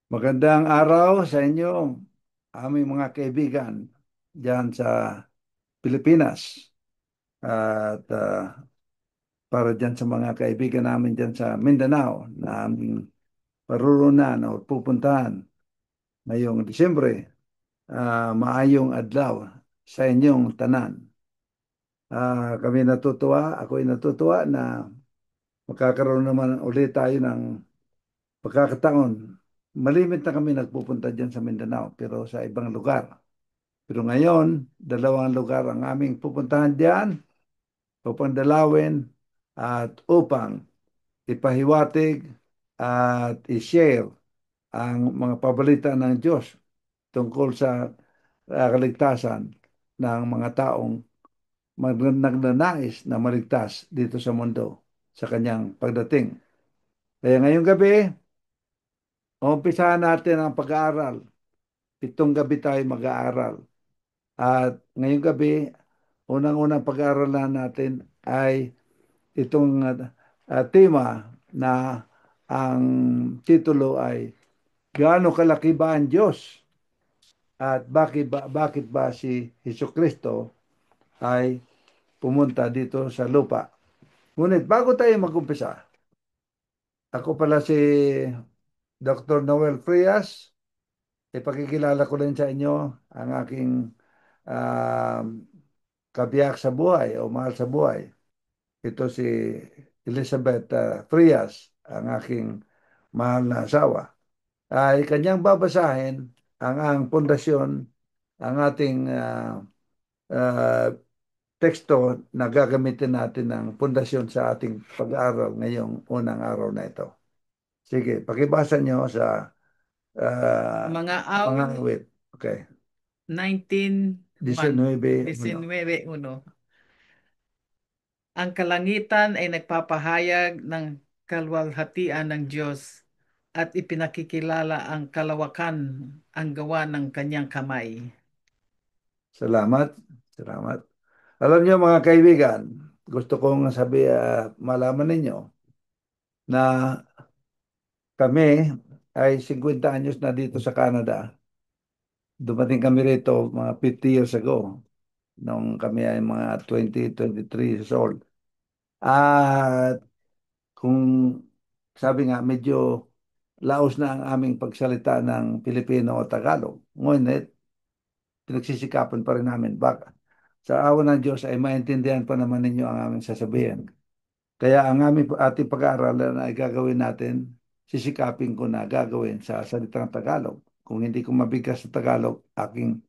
Magandang araw sa inyo, aming mga kaibigan diyan sa Pilipinas. At para diyan sa mga kaibigan namin diyan sa Mindanao na aming paruroonan o pupuntahan ngayong Disyembre, maayong adlaw sa inyong tanan. Kami natutuwa, ako'y natutuwa na magkakaroon naman ulit tayo ng pagkakataon. Malimit na kami nagpupunta diyan sa Mindanao pero sa ibang lugar. Pero ngayon, dalawang lugar ang aming pupuntahan diyan upang dalawin at upang ipahiwatig at i-share ang mga pabalita ng Diyos tungkol sa kaligtasan ng mga taong nagnanais na maligtas dito sa mundo sa kanyang pagdating. Kaya ngayong gabi, umpisahan natin ang pag-aaral. 7 gabi tayo mag-aaral. At ngayong gabi, unang-unang pag-aaralan natin ay itong tema na ang titulo ay Gaano kalaki ba ang Diyos at bakit ba si Jesucristo ay pumunta dito sa lupa. Ngunit bago tayo mag-umpisa, ako pala si Dr. Noel Frias. Ipakikilala ko rin sa inyo ang aking ah, kabiyak sa buhay o mahal sa buhay. Ito si Elizabeth Frias, ang aking mahal na asawa. Ay kanyang babasahin ang pundasyon, ang ating ah, teksto na gagamitin natin ng pundasyon sa ating pag-aaral ngayong unang araw na ito. Sige, pakibasa nyo sa Mga mga awit awit. Okay. 19:1, 19:1. 19:1. Ang kalangitan ay nagpapahayag ng kalwalhatian ng Diyos at ipinakikilala ang kalawakan ang gawa ng kanyang kamay. Salamat. Salamat. Alam niyo mga kaibigan, gusto kong malaman ninyo na kami ay 50 anyos na dito sa Canada. Dumating kami rito mga 50 years ago, nung kami ay mga 23 years old. At kung sabi nga, medyo laos na ang aming pagsalita ng Pilipino o Tagalog. Ngunit, pinagsisikapan pa rin namin. Baka sa awa ng Diyos ay maintindihan pa naman ninyo ang aming sasabihin. Kaya ang aming ating pag-aaralan ay gagawin natin, sisikapin ko na gagawin sa salitang Tagalog. Kung hindi ko mabigkas sa Tagalog, aking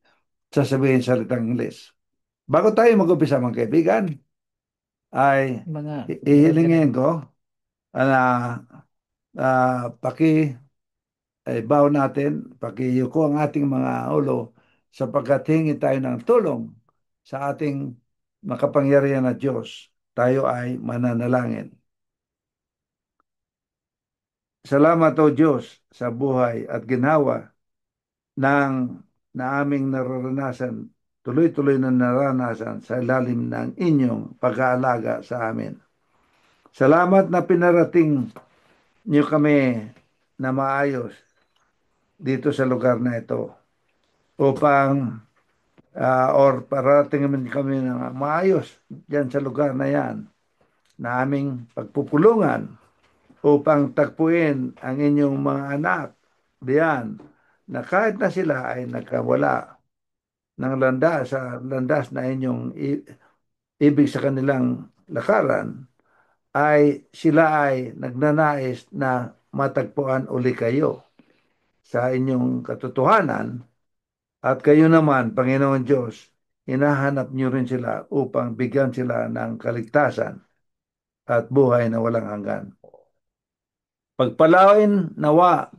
sasabihin sa salitang Ingles. Bago tayo mag-umpisa mga kaibigan, ay Mga ihilingin ko na paki baw natin, pakiyuko ang ating mga ulo sapagkat hingi tayo ng tulong sa ating makapangyarihan na Diyos. Tayo ay mananalangin. Salamat o Diyos sa buhay at ginawa ng na aming nararanasan, tuloy-tuloy na naranasan sa ilalim ng inyong pag-aalaga sa amin. Salamat na pinarating niyo kami na maayos dito sa lugar na ito upang or parating naman kami ng maayos dyan sa lugar na yan na aming pagpupulungan upang tagpuin ang inyong mga anak diyan na kahit na sila ay nagkawala ng landas na inyong ibig sa kanilang lakaran, ay sila ay nagnanais na matagpuan uli kayo sa inyong katotohanan. At kayo naman, Panginoon Diyos, hinahanap niyo rin sila upang bigyan sila ng kaligtasan at buhay na walang hanggan. Pagpalain nawa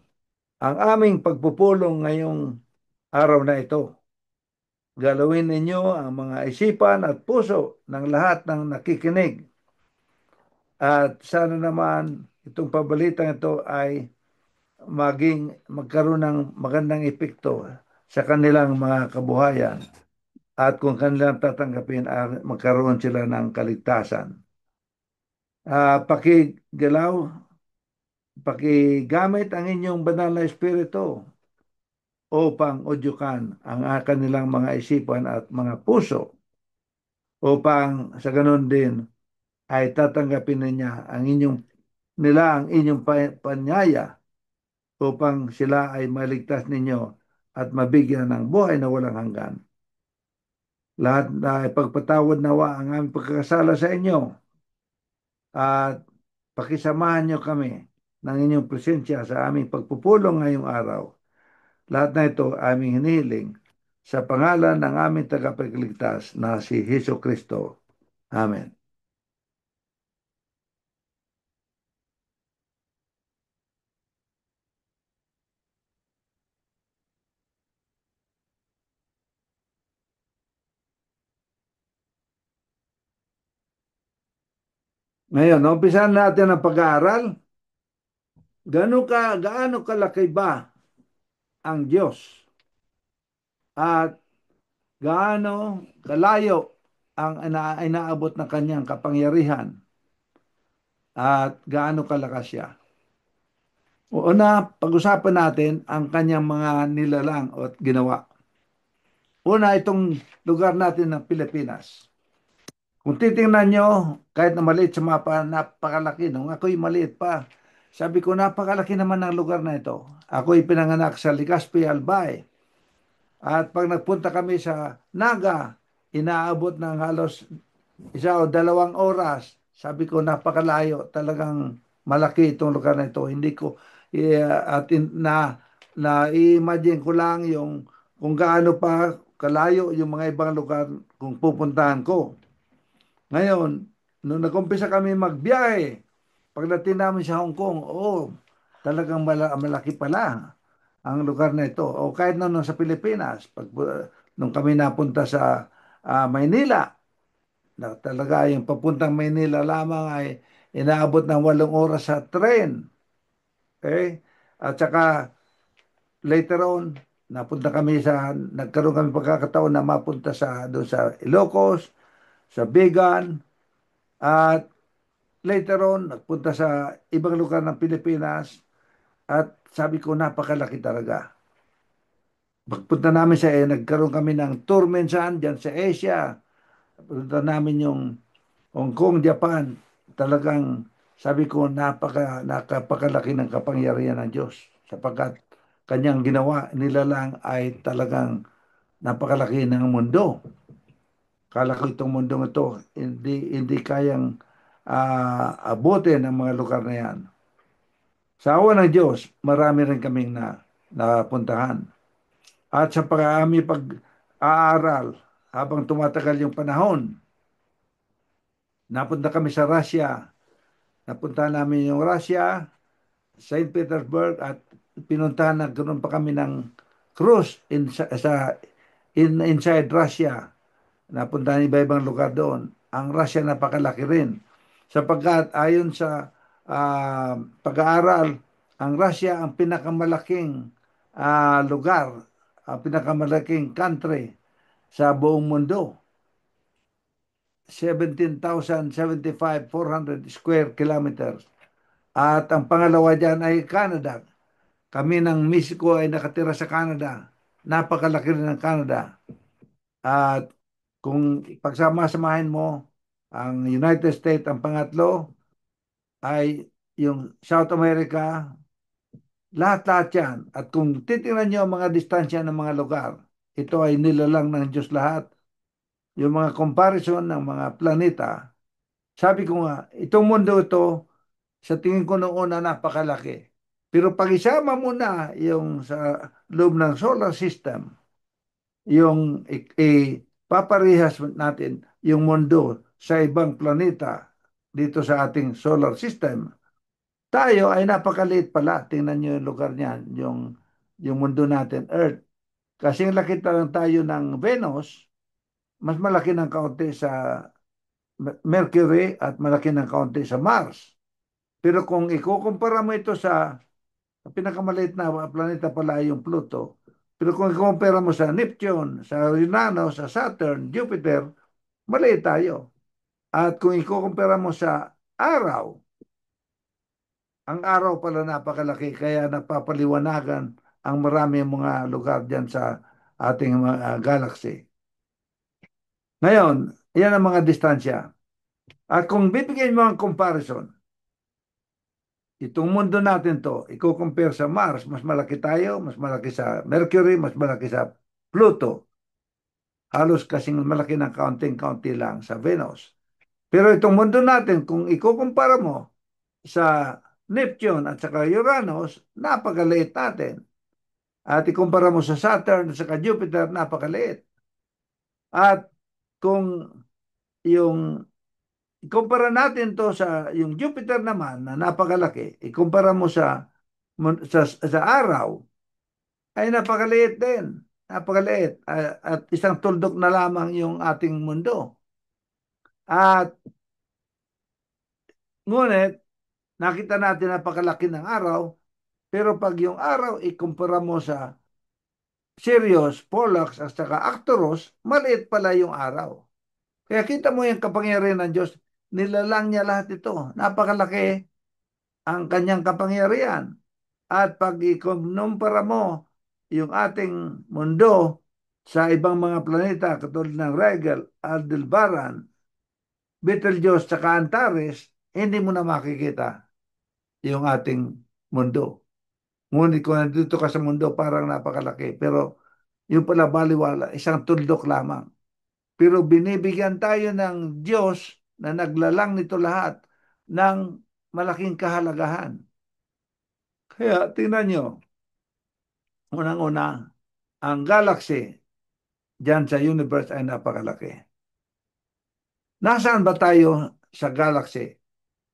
ang aming pagpupulong ngayong araw na ito. Galawin ninyo ang mga isipan at puso ng lahat ng nakikinig. At sana naman itong pabalitang ito ay magkaroon ng magandang epekto sa kanilang mga kabuhayan. At kung kanilang tatanggapin, magkaroon sila ng kaligtasan. Pakigalaw pakigamit ang inyong banal na espiritu upang udyukan ang kanilang mga isipan at mga puso upang sa ganun din ay tatanggapin niya ang inyong panyaya upang sila ay maligtas ninyo at mabigyan ng buhay na walang hanggan. Lahat na ipagpatawad nawa ang aming pagkakasala sa inyo at pakisamahan niyo kami ng inyong presensya sa aming pagpupulong ngayong araw. Lahat na ito aming hinihiling sa pangalan ng aming tagapagligtas na si Hesus Kristo. Amen. Ngayon, umpisahan natin ang pag-aaral. Gaano kalaki ba ang Diyos? At gaano kalayo ang inaabot ng kanyang kapangyarihan? At gaano kalakas siya? Una, pag-usapan natin ang kanyang mga nilalang at ginawa. Una, itong lugar natin ng Pilipinas. Kung titingnan nyo, kahit na maliit sa mapa, napakalaki. Nung ako'y maliit pa, sabi ko, napakalaki naman ng lugar na ito. Ako'y pinanganak sa Legazpi, Albay. At pag nagpunta kami sa Naga, inaabot ng halos 1 o 2 oras. Sabi ko, napakalayo. Talagang malaki itong lugar na ito. Hindi ko, na-imagine ko lang kung gaano pa kalayo yung mga ibang lugar kung pupuntahan ko. Ngayon, nung nag-umpisa kami magbiyahe, pagdating namin sa Hong Kong, talagang malaki pala ang lugar na ito. O kahit na nung sa Pilipinas, nung kami napunta sa Maynila, na talaga yung papuntang Maynila lamang ay inaabot ng 8 oras sa tren. Okay? At saka later on, nagkaroon kami pagkakataon na mapunta doon sa Ilocos, sa Bigan, at later on, nagpunta sa ibang lugar ng Pilipinas at sabi ko napakalaki talaga. Pagpunta namin nagkaroon kami ng tour minsan dyan sa Asia. Punta namin yung Hong Kong, Japan. Talagang sabi ko napakalaki ng kapangyarihan ng Diyos sapagkat kanyang ginawa nila lang ay talagang napakalaki ng mundo. Kala ko itong mundong ito hindi kayang abutin ang mga lugar na yan. Sa awa ng Diyos, marami rin kaming napuntahan. At sa pag-aaral, habang tumatagal yung panahon, napunta kami sa Russia. Napunta namin yung Russia, St. Petersburg, at nagkaroon pa kami ng cruise inside Russia. Napunta iba-ibang lugar doon. Ang Russia napakalaki rin. Sapagkat ayon sa pag-aaral, ang Russia ang pinakamalaking lugar, ang pinakamalaking country sa buong mundo. 17,075,400 square kilometers. At ang pangalawa dyan ay Canada. Kami ng Mexico ay nakatira sa Canada. Napakalaki rin ng Canada. At kung pagsama-samahin mo, ang United States ang pangatlo, ay yung South America, lahat-lahat yan. At kung titingnan nyo ang mga distansya ng mga lugar, ito ay nilalang ng Diyos lahat. Yung mga comparison ng mga planeta, sabi ko nga, itong mundo ito, sa tingin ko noong una napakalaki. Pero pag isama mo na yung sa loob ng solar system, yung paparehas natin yung mundo sa ibang planeta dito sa ating solar system, tayo ay napakaliit pala. Tingnan nyo yung lugar niyan, yung mundo natin, Earth. Kasi laki lang tayo ng Venus, mas malaki ng kaunti sa Mercury at malaki ng kaunti sa Mars. Pero kung ikukumpara mo ito sa pinakamaliit na planeta pala ay yung Pluto. Pero kung ikukumpara mo sa Neptune, sa Urano, sa Saturn, Jupiter, maliit tayo. At kung ikukumpara mo sa araw, Ang araw pala napakalaki kaya napapaliwanagan ang marami mga lugar dyan sa ating mga galaxy. Ngayon, yan ang mga distansya. At kung bibigyan mo ang comparison, itong mundo natin to, i-compare sa Mars, mas malaki tayo, mas malaki sa Mercury, mas malaki sa Pluto. Halos kasing malaki ng kaunting-kaunti lang sa Venus. Pero itong mundo natin, kung ikukumpara mo sa Neptune at saka Uranus, napakaliit natin. At ikumpara mo sa Saturn at saka Jupiter, napakaliit. At kung yung ikumpara natin to sa yung Jupiter naman na napakalaki, ikumpara mo sa araw, ay napakaliit din. Napakaliit. At isang tuldok na lamang yung ating mundo. At ngunit, nakita natin napakalaki ng araw, pero pag yung araw ikumpara mo sa Sirius, Pollux at saka Arcturus, maliit pala yung araw. Kaya kita mo yung kapangyarihan ng Diyos, nilalang niya lahat ito. Napakalaki ang kanyang kapangyarihan. At pag ikumpara mo yung ating mundo sa ibang mga planeta katulad ng Rigel, Aldebaran, Betelgeuse, saka Antares, hindi mo na makikita yung ating mundo. Ngunit kung nandito ka sa mundo, parang napakalaki. Pero yung pala baliwala, isang tuldok lamang. Pero binibigyan tayo ng Diyos na naglalang nito lahat ng malaking kahalagahan. Kaya tingnan nyo, unang-una, ang galaxy dyan sa universe ay napakalaki. Nasaan ba tayo sa galaxy?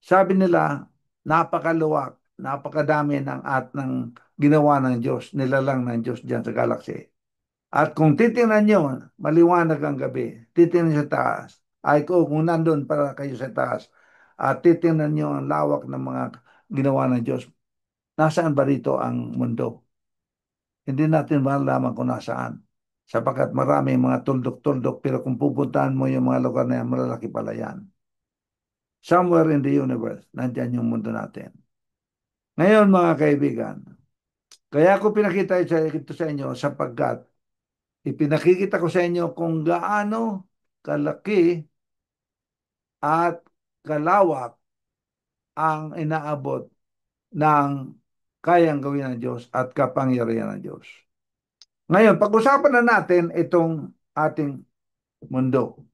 Sabi nila, napakaluwak, napakadami ng ginawa ng Diyos, nilalang ng Diyos dyan sa galaxy. At kung titingnan nyo, maliwanag ang gabi, titingnan sa taas, ay kung nandun para kayo sa taas, at titingnan nyo ang lawak ng mga ginawa ng Diyos, nasaan ba rito ang mundo? Hindi natin malalaman kung nasaan. Sapagkat marami mga tuldok-tuldok, pero kung pupuntahan mo yung mga lugar na yan, malalaki pala yan. Somewhere in the universe, nandyan yung mundo natin. Ngayon mga kaibigan, kaya ako pinakita ito sa inyo sapagkat ipinakikita ko sa inyo kung gaano kalaki at kalawak ang inaabot ng kayang gawin ng Diyos at kapangyarihan ng Diyos. Ngayon, pag-usapan na natin itong ating mundo.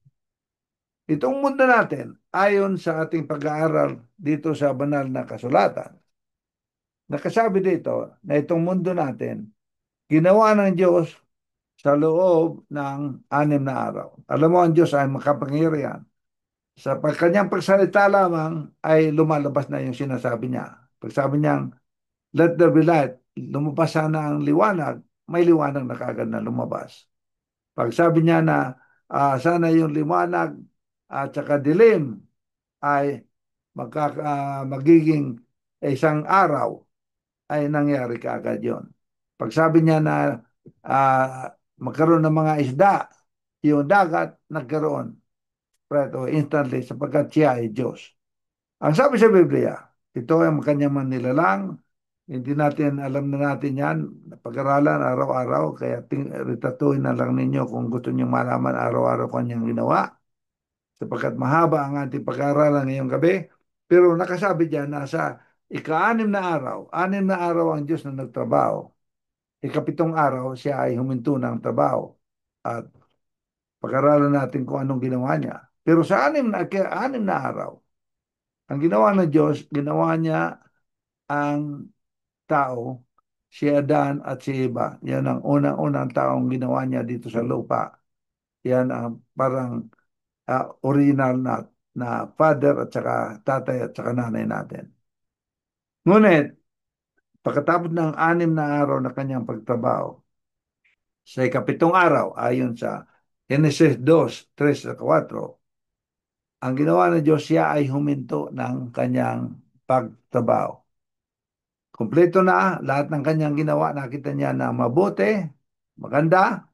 Itong mundo natin, ayon sa ating pag-aaral dito sa banal na kasulatan, nakasabi dito na itong mundo natin, ginawa ng Diyos sa loob ng 6 na araw. Alam mo, ang Diyos ay makapangyarihan. Sa kanyang pagsalita lamang ay lumalabas na yung sinasabi niya. Pag sabi niyang, let there be light, lumabas sana ang liwanag, may liwanag na kagad na lumabas. Pag sabi niya na sana yung liwanag at saka dilim ay magiging isang araw, ay nangyari kaagad yon. Pag sabi niya na magkaroon ng mga isda, yung dagat nagkaroon preto instantly sapagkat siya ay Diyos. Ang sabi sa Biblia, ito ang kanyang manilalang, hindi natin alam na natin yan, pag-aralan araw-araw, kaya ritatuin na lang ninyo kung gusto niyo malaman araw-araw kanyang ginawa, sapagkat mahaba ang ating pag-aralan ngayong gabi, pero nakasabi diyan na sa ika-6 na araw, 6 na araw ang Diyos na nagtrabaho, ika-7 araw siya ay huminto ng trabaho at pag-aralan natin kung anong ginawa niya. Pero sa 6 na araw, ang ginawa ng Diyos, ginawa niya ang tao, si Adan at si Eva. Yan ang unang-unang taong ginawa niya dito sa lupa. Yan ang parang original na father at saka tatay at saka nanay natin. Ngunit, pagkatapos ng 6 na araw na kanyang pagtrabaho, sa ika-7 araw, ayon sa Genesis 2:3-4, ang ginawa ng Diyos, siya ay huminto ng kanyang pagtrabaho. Kompleto na lahat ng kanyang ginawa, nakita niya na mabuti, maganda,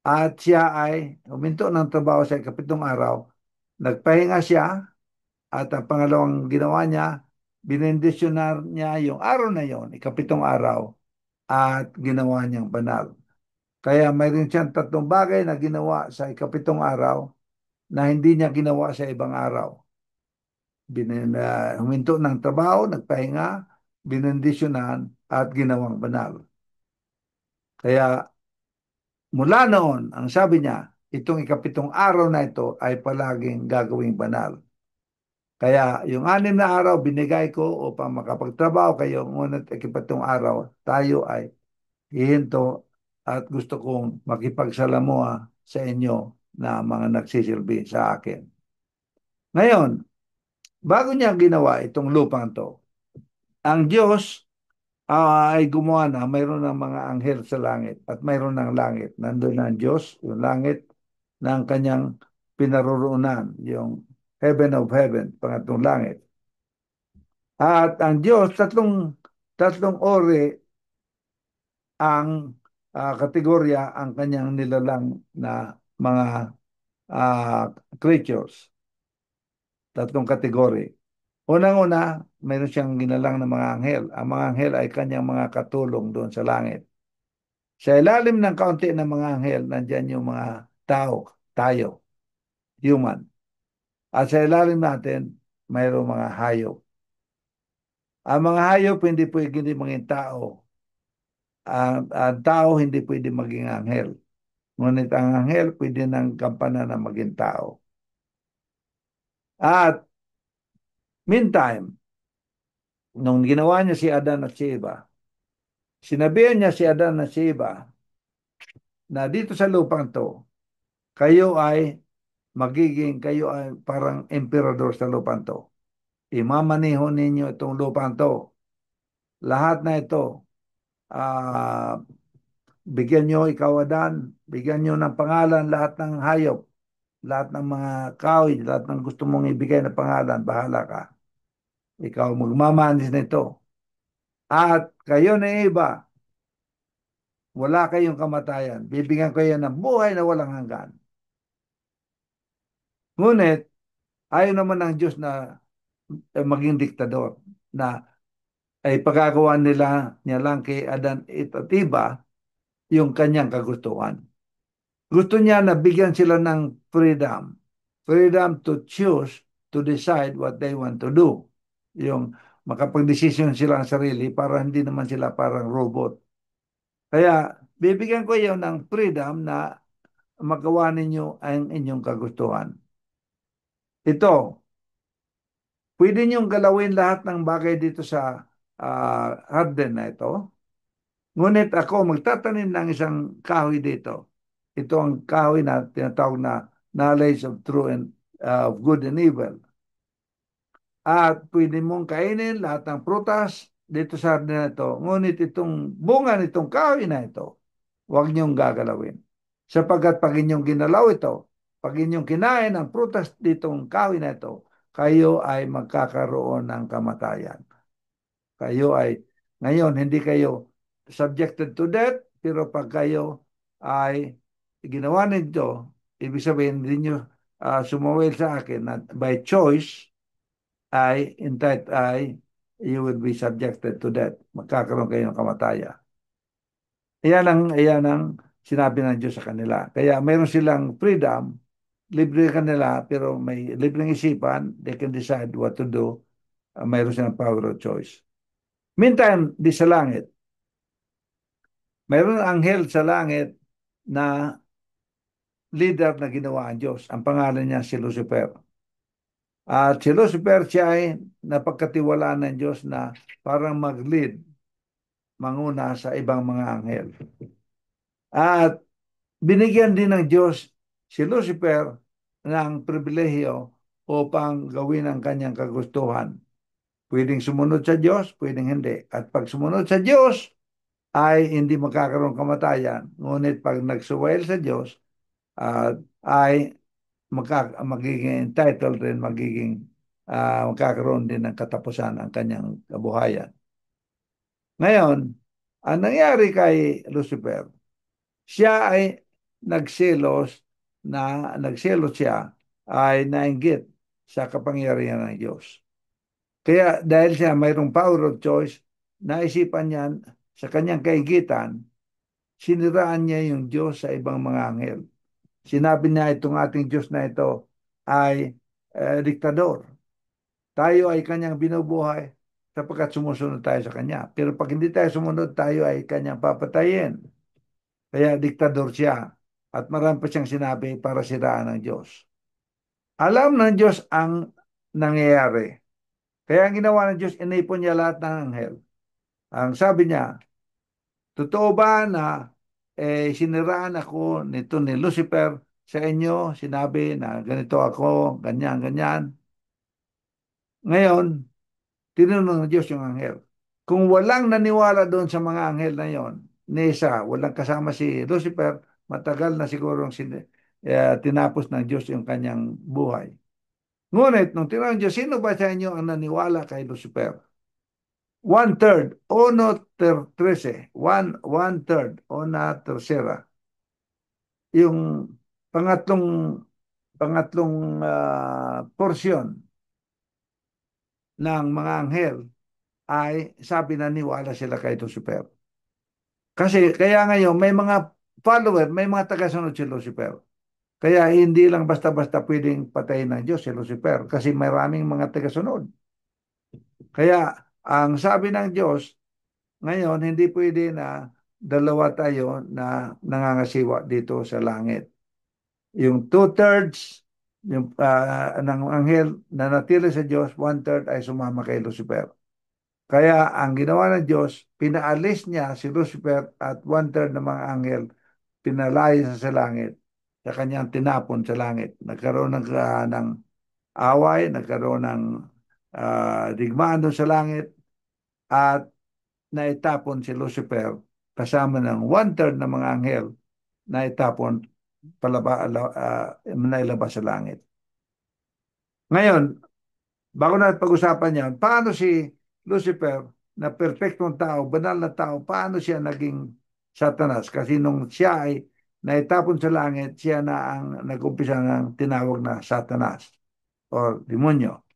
at siya ay huminto ng trabaho sa ika-7 araw. Nagpahinga siya at ang pangalawang ginawa niya, Binendisyonar niya yung araw na yon, ikapitong araw, at ginawa niyang banal. Kaya mayroon siyang tatlong bagay na ginawa sa ikapitong araw na hindi niya ginawa sa ibang araw. Huminto ng trabaho, nagpahinga, binendisyonan, at ginawang banal. Kaya mula noon, ang sabi niya, itong ikapitong araw na ito ay palaging gagawing banal. Kaya yung 6 na araw binigay ko upang makapagtrabaho kayo, ngunit ikapitong araw tayo ay hihinto at gusto kong makipagsalamuha sa inyo na mga nagsisilbi sa akin. Ngayon, bago niya ginawa itong lupang to, ang Diyos ay gumawa na, mayroon ng mga anghel sa langit at mayroon ng langit. Nandun ang Diyos, yung langit ng kanyang pinaroroonan, yung heaven of heaven, pangatlong langit. At ang Diyos, tatlong ori ang kategorya ang kanyang nilalang na mga ah, creatures. Tatlong kategory. Unang-una, mayroon siyang ginalang ng mga anghel. Ang mga anghel ay kanyang mga katulong doon sa langit. Sa ilalim ng kaunti ng mga anghel, nandyan yung mga tao, tayo, human. At sa ilalim natin, mayroong mga hayop. Ang mga hayop hindi pwede maging tao. Ang tao hindi pwede maging anghel. Ngunit ang anghel pwede ng kampana na maging tao. At meantime, nung ginawa niya si Adan at si Eva, sinabihan niya si Adan at si Eva na dito sa lupang to, kayo ay parang emperador sa lupang to. Imamaneho ninyo itong lupang to. Lahat na ito, ah, bigyan nyo, ikaw Adan, bigyan nyo ng pangalan lahat ng hayop, lahat ng mga kahoy, lahat ng gusto mong ibigay na pangalan, bahala ka. Ikaw magmamanis nito. At kayo na iba, wala kayong kamatayan. Bibigyan kayo ng buhay na walang hanggan. Ngunit, ayaw naman ng Diyos na maging diktador na ay pagkagawa niya lang kay Adan at Eva yung kanyang kagustuhan. Gusto niya na bigyan sila ng freedom. Freedom to choose, to decide what they want to do. Yung makapag-desisyon sila ang sarili para hindi naman sila parang robot. Kaya bibigyan ko yun ng freedom na magawa ninyo ang inyong kagustuhan. Ito, pwede niyong galawin lahat ng bagay dito sa garden na ito. Ngunit ako magtatanim ng isang kahoy dito. Ito ang kahoy na tinatawag na knowledge of true and of good and evil. At pwede mong kainin lahat ng prutas dito sa hardin na ito. Ngunit itong bunga nitong kahoy na ito, huwag niyong gagalawin. Sapagkat pag inyong ginalaw ito, pag inyong kinain ang prutas ditong kahoy na ito, kayo ay magkakaroon ng kamatayan. Kayo ay, ngayon, hindi kayo subjected to death, pero pag kayo ay ginawa nito, ibig sabihin, hindi nyo sumawil sa akin na by choice, you will be subjected to death. Magkakaroon kayo ng kamatayan. Iyan ang sinabi ng Diyos sa kanila. Kaya mayroon silang freedom, libre kanila, pero may libreng isipan, they can decide what to do. Mayroon silang power of choice. Meantime, di sa langit, mayroon anghel sa langit na leader na ginawa ang Diyos. Ang pangalan niya si Lucifer. At si Lucifer siya ay napagkatiwalaan ng Diyos na parang mag-lead, manguna sa ibang mga anghel. At binigyan din ng Diyos si Lucifer ng pribilehyo upang gawin ang kanyang kagustuhan. Pwedeng sumunod sa Diyos, pwedeng hindi. At pag sumunod sa Diyos, ay hindi magkakaroon kamatayan. Ngunit pag nagsuwail sa Diyos, ay magiging entitled rin, magkakaroon din ng katapusan ang kanyang kabuhayan. Ngayon, ang nangyari kay Lucifer, siya ay nagselos nagselos siya ay nainggit sa kapangyarihan ng Diyos. Kaya dahil siya mayroong power of choice, naisipan niya sa kanyang kaigitan, siniraan niya yung Diyos sa ibang mga anghel. Sinabi niya itong ating Diyos na ito ay diktador. Tayo ay kanyang binubuhay sapagkat sumusunod tayo sa kanya. Pero pag hindi tayo sumunod, tayo ay kanyang papatayin. Kaya diktador siya. At marami pa siyang sinabi para siraan ng Diyos. Alam ng Diyos ang nangyayari. Kaya ang ginawa ng Diyos, inipon niya lahat ng anghel. Ang sabi niya, totoo ba na siniraan ako nito ni Lucifer sa inyo? Sinabi na ganito ako, ganyan, ganyan. Ngayon, tinanong ng Diyos yung anghel. Kung walang naniwala doon sa mga anghel na yon, ni isa, walang kasama si Lucifer, matagal na siguro tinapos ng Diyos yung kanyang buhay. Ngunit, nung tinanong ng Diyos, sino ba sa inyo ang naniwala kay Lucifer? One third, o no trece, one third, o na tercera. Yung pangatlong porsyon ng mga anghel ay sabi na niwala sila kay Lucifer. Kasi kaya ngayon may mga follower, may mga tagasunod si Lucifer. Kaya hindi lang basta-basta pwedeng patayin ng Diyos si Lucifer kasi maraming mga tagasunod. Kaya ang sabi ng Diyos, ngayon hindi pwede na dalawa tayo na nangangasiwa dito sa langit. Yung two-thirds ng anghel na natili sa Diyos, one-third ay sumama kay Lucifer. Kaya ang ginawa ng Diyos, pinaalis niya si Lucifer at one-third ng mga anghel, pinalayo sa langit, sa kanyang tinapon sa langit. Nagkaroon ng away, nagkaroon ng digmaan doon sa langit, at naitapon si Lucifer kasama ng one-third ng mga anghel na itapon nailabas sa langit. Ngayon, bago natin pag-usapan yan, paano si Lucifer na perfectong tao, banal na tao, paano siya naging Satanas? Kasi nung siya ay naitapon sa langit, siya na ang nag-umpisa ng tinawag na Satanas o demonyo.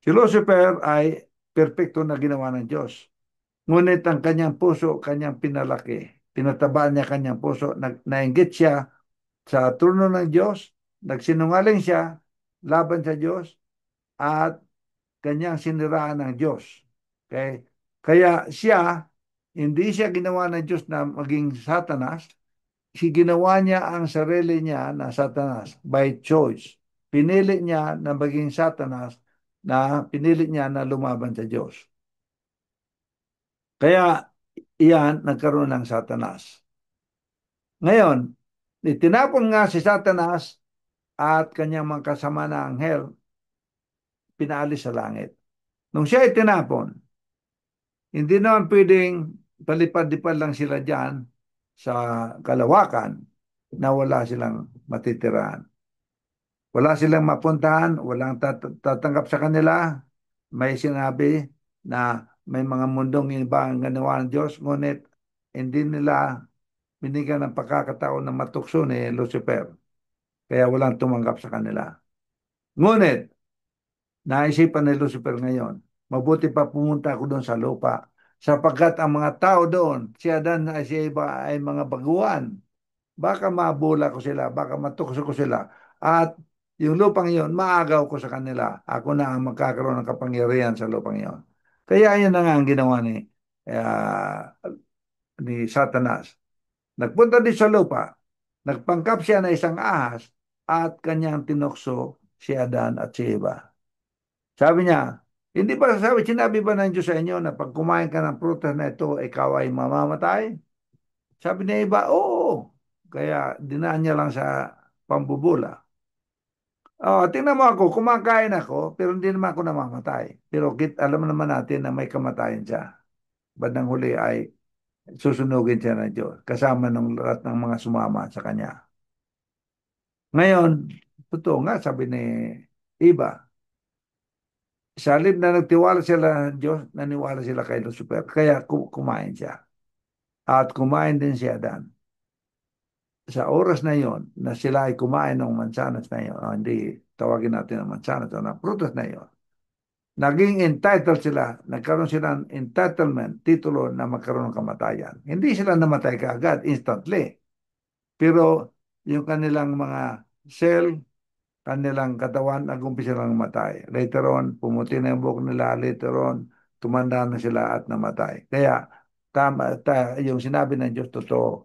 Si Lucifer ay perfecto na ginawa ng Diyos. Ngunit ang kanyang puso, kanyang pinalaki. Pinatabaan niya kanyang puso. Nainggit siya sa trono ng Diyos. Nagsinungaling siya laban sa Diyos at kanyang siniraan ng Diyos. Okay? Kaya siya, hindi siya ginawa ng Diyos na maging Satanas. Ginawa niya ang sarili niya na Satanas by choice. Pinili niya na maging Satanas na pinili niya na lumaban sa Diyos. Kaya iyan nagkaroon ng Satanas. Ngayon, itinapon nga si Satanas at kanyang mga kasama na anghel, pinaalis sa langit. Nung siya itinapon, hindi naman pwedeng palipad-lipad lang sila dyan sa kalawakan na wala silang matitiraan. Wala silang mapuntahan, walang tatanggap sa kanila. May sinabi na may mga mundong iba ang ganawa ng Diyos, ngunit hindi nila binigyan ng pagkakataon na matukso ni Lucifer. Kaya walang tumanggap sa kanila. Ngunit, naisipan ni Lucifer ngayon, mabuti pa pumunta ako doon sa lupa sapagkat ang mga tao doon, si Adan at si Eva ay mga baguhan. Baka mabula ko sila, baka matukso ko sila. At yung lupang iyon, maagaw ko sa kanila. Ako na ang magkakaroon ng kapangyarihan sa lupang iyon. Kaya yun na nga ang ginawa ni Satanas. Nagpunta din sa lupa, nagpangkap siya na isang ahas at kanyang tinokso si Adan at si Eva. Sabi niya, hindi ba sinabi ba ng Diyos sa inyo na pag kumain ka ng prutas na ito, ikaw ay mamamatay? Sabi ni Eva, oo. Kaya dinaan niya lang sa pambubula. Oh, tingnan mo ako, kumakain ako, pero hindi naman ako namamatay. Pero alam naman natin na may kamatayan siya. Bandang huli ay susunugin siya ng Diyos, kasama ng lahat ng mga sumama sa kanya. Ngayon, totoo nga, sabi ni Iba, sa halip na nagtiwala sila ng Diyos, naniwala sila kay Lucifer. Kaya kumain siya. At kumain din si Adan. Sa oras na yon na sila ay kumain ng mansanas na yon, hindi tawagin natin ang mansanas o ng prutas na yon, naging entitled sila, nagkaroon sila ng entitlement, titulo na magkaroon ng kamatayan. Hindi sila namatay kaagad, instantly. Pero yung kanilang mga cell, kanilang katawan, nag-umpisa lang matay. Later on, pumuti na yung buhok nila. Later on, tumanda na sila at namatay. Kaya, yung sinabi ng Diyos, totoo.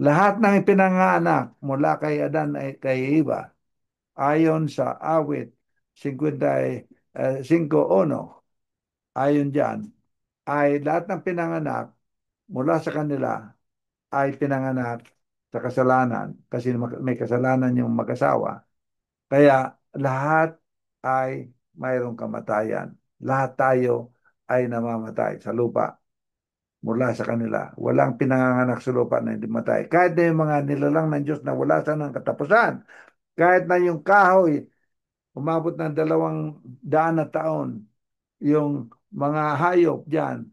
Lahat ng ipinanganak mula kay Adan ay kay Eva, ayon sa awit 55:1, ayon dyan, ay lahat ng pinanganak mula sa kanila ay pinanganak sa kasalanan kasi may kasalanan yung mag-asawa. Kaya lahat ay mayroong kamatayan. Lahat tayo ay namamatay sa lupa mula sa kanila. Walang pinanganak sa lupa na hindi matay. Kahit na yung mga nilalang ng Diyos na wala sa ng katapusan, kahit na yung kahoy, umabot ng 200 na taon, yung mga hayop dyan,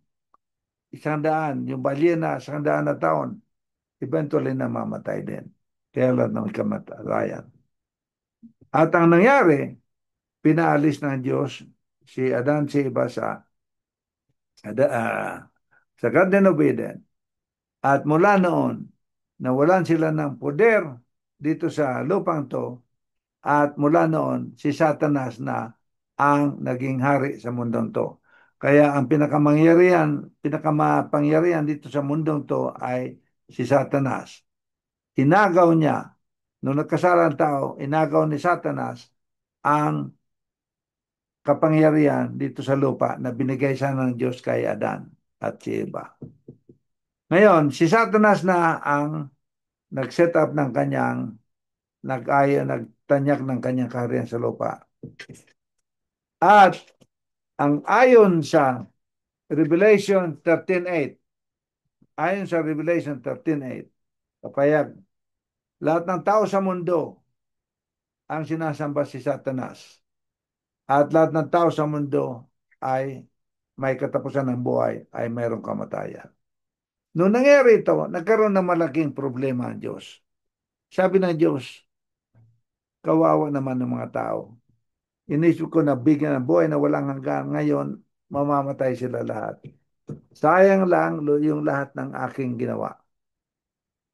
100, yung balyena, 100 na taon, eventually namamatay din. Kaya lang ng kamatayan. At ang nangyari, pinaalis ng Diyos si Adan si Eva sa Garden of Eden. At mula noon, nawalan sila ng poder dito sa lupang to. At mula noon, si Satanas na ang naging hari sa mundong to. Kaya ang pinakamapangyarihan dito sa mundong to ay si Satanas. Inagaw niya, nung nagkasala ang tao, inagaw ni Satanas ang kapangyarihan dito sa lupa na binigay sana ng Diyos kay Adan at si Eva. Ngayon, si Satanas na ang nag-set up ng kanyang, nagtanyak ng kanyang kaharian sa lupa. At ang ayon sa Revelation 13:8, ayon sa Revelation 13:8, kapayag, lahat ng tao sa mundo ang sinasamba si Satanas. At lahat ng tao sa mundo ay may katapusan ng buhay, ay mayroong kamatayan. Noong nangyari ito, nagkaroon ng malaking problema ang Diyos. Sabi ng Diyos, kawawa naman ng mga tao. Inisip ko na bigyan ng buhay na walang hanggan. Ngayon, mamamatay sila lahat. Sayang lang yung lahat ng aking ginawa.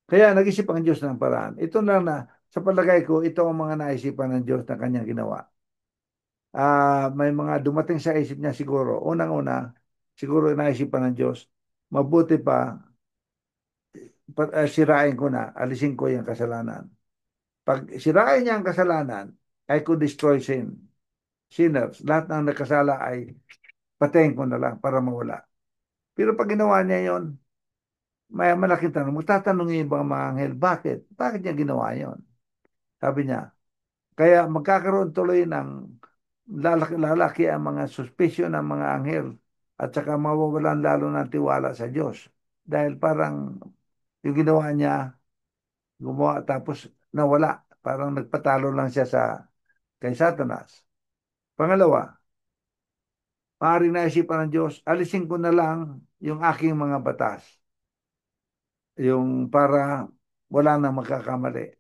Kaya nag-isip ang Diyos ng paraan. Ito lang na, sa palagay ko, ito ang mga naisipan ng Diyos na kanyang ginawa. May mga dumating sa isip niya siguro. Unang-una, siguro naisipan ng Diyos, mabuti pa, sirain ko na, alisin ko yung kasalanan. Pag sirain niya ang kasalanan, I could destroy sinners. Lahat ng nagkasala ay patayin ko na lang para mawala. Pero pag ginawa niya yon, may malaking tanong. Magtatanong yung mga anghel, bakit? Bakit niya ginawa yon? Sabi niya, kaya magkakaroon tuloy ng lalaki ang mga suspisyon ng mga anghel at saka mawawalan lalo ng tiwala sa Diyos. Dahil parang yung ginawa niya, gumawa tapos nawala. Parang nagpatalo lang siya kay Satanas. Pangalawa, maaaring naisipan ng Diyos, alisin ko na lang yung aking mga batas. Yung para wala nang magkakamali.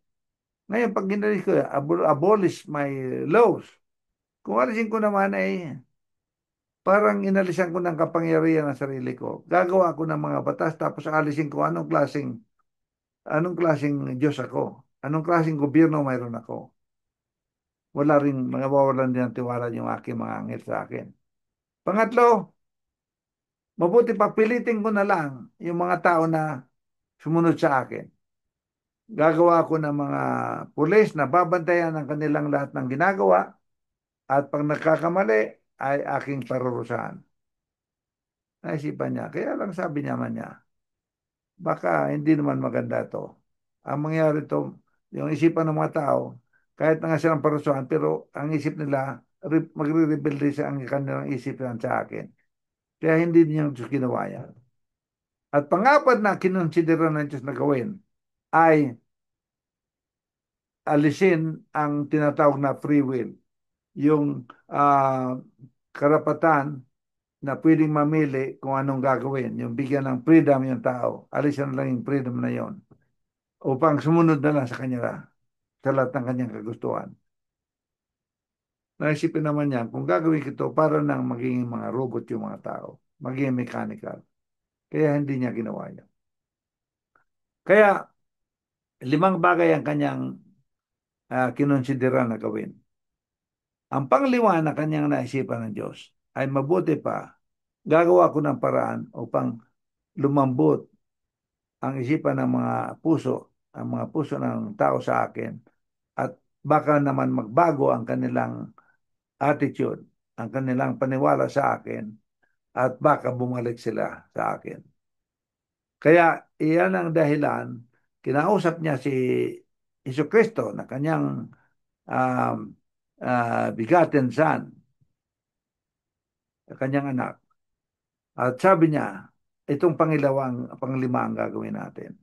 Ngayon, pag ginalis ko, abolish my laws. Kung alisin ko naman ay parang inalisan ko ng kapangyarihan ng sarili ko. Gagawa ko ng mga batas tapos alisin ko anong klaseng Diyos ako. Anong klaseng gobyerno mayroon ako. Wala rin, mga mawawalan din ng tiwala yung aking mga anghel sa akin. Pangatlo, mabuti pa pilitin ko na lang yung mga tao na sumunod sa akin. Gagawa ko ng mga pulis na babantayan ang kanilang lahat ng ginagawa at pag nagkakamali ay aking parurusahan. Naisipan niya. Kaya lang sabi niya man niya, baka hindi naman maganda to. Ang mangyari to, yung isipan ng mga tao, kahit na nga silang parusahan, pero ang isip nila, magre-rebelde sa ang kanilang isip sa akin. Kaya hindi niya Diyos ginawa yan. At pangapat na kinonsidera ng Diyos na gawin ay alisin ang tinatawag na free will. Yung karapatan na pwedeng mamili kung anong gagawin. Yung bigyan ng freedom yung tao. Alisin lang yung freedom na yon upang sumunod na lang sa kanya sa lahat ng kanyang kagustuhan. naisipin naman niya, kung gagawin ko ito, para nang maging mga robot yung mga tao, maging mechanical. Kaya hindi niya ginawa yan. Kaya 5 bagay ang kanyang kinonsidera na gawin. Ang panglima na kanyang naisipan ng Diyos ay mabuti pa, gagawa ko ng paraan upang lumambot ang isipan ng mga puso, ang mga puso ng tao sa akin, at baka naman magbago ang kanilang attitude, ang kanilang paniwala sa akin, at baka bumalik sila sa akin. Kaya iyan ang dahilan, kinausap niya si Jesucristo na kanyang um, begotten son, kanyang anak. At sabi niya, itong panglima ang gagawin natin.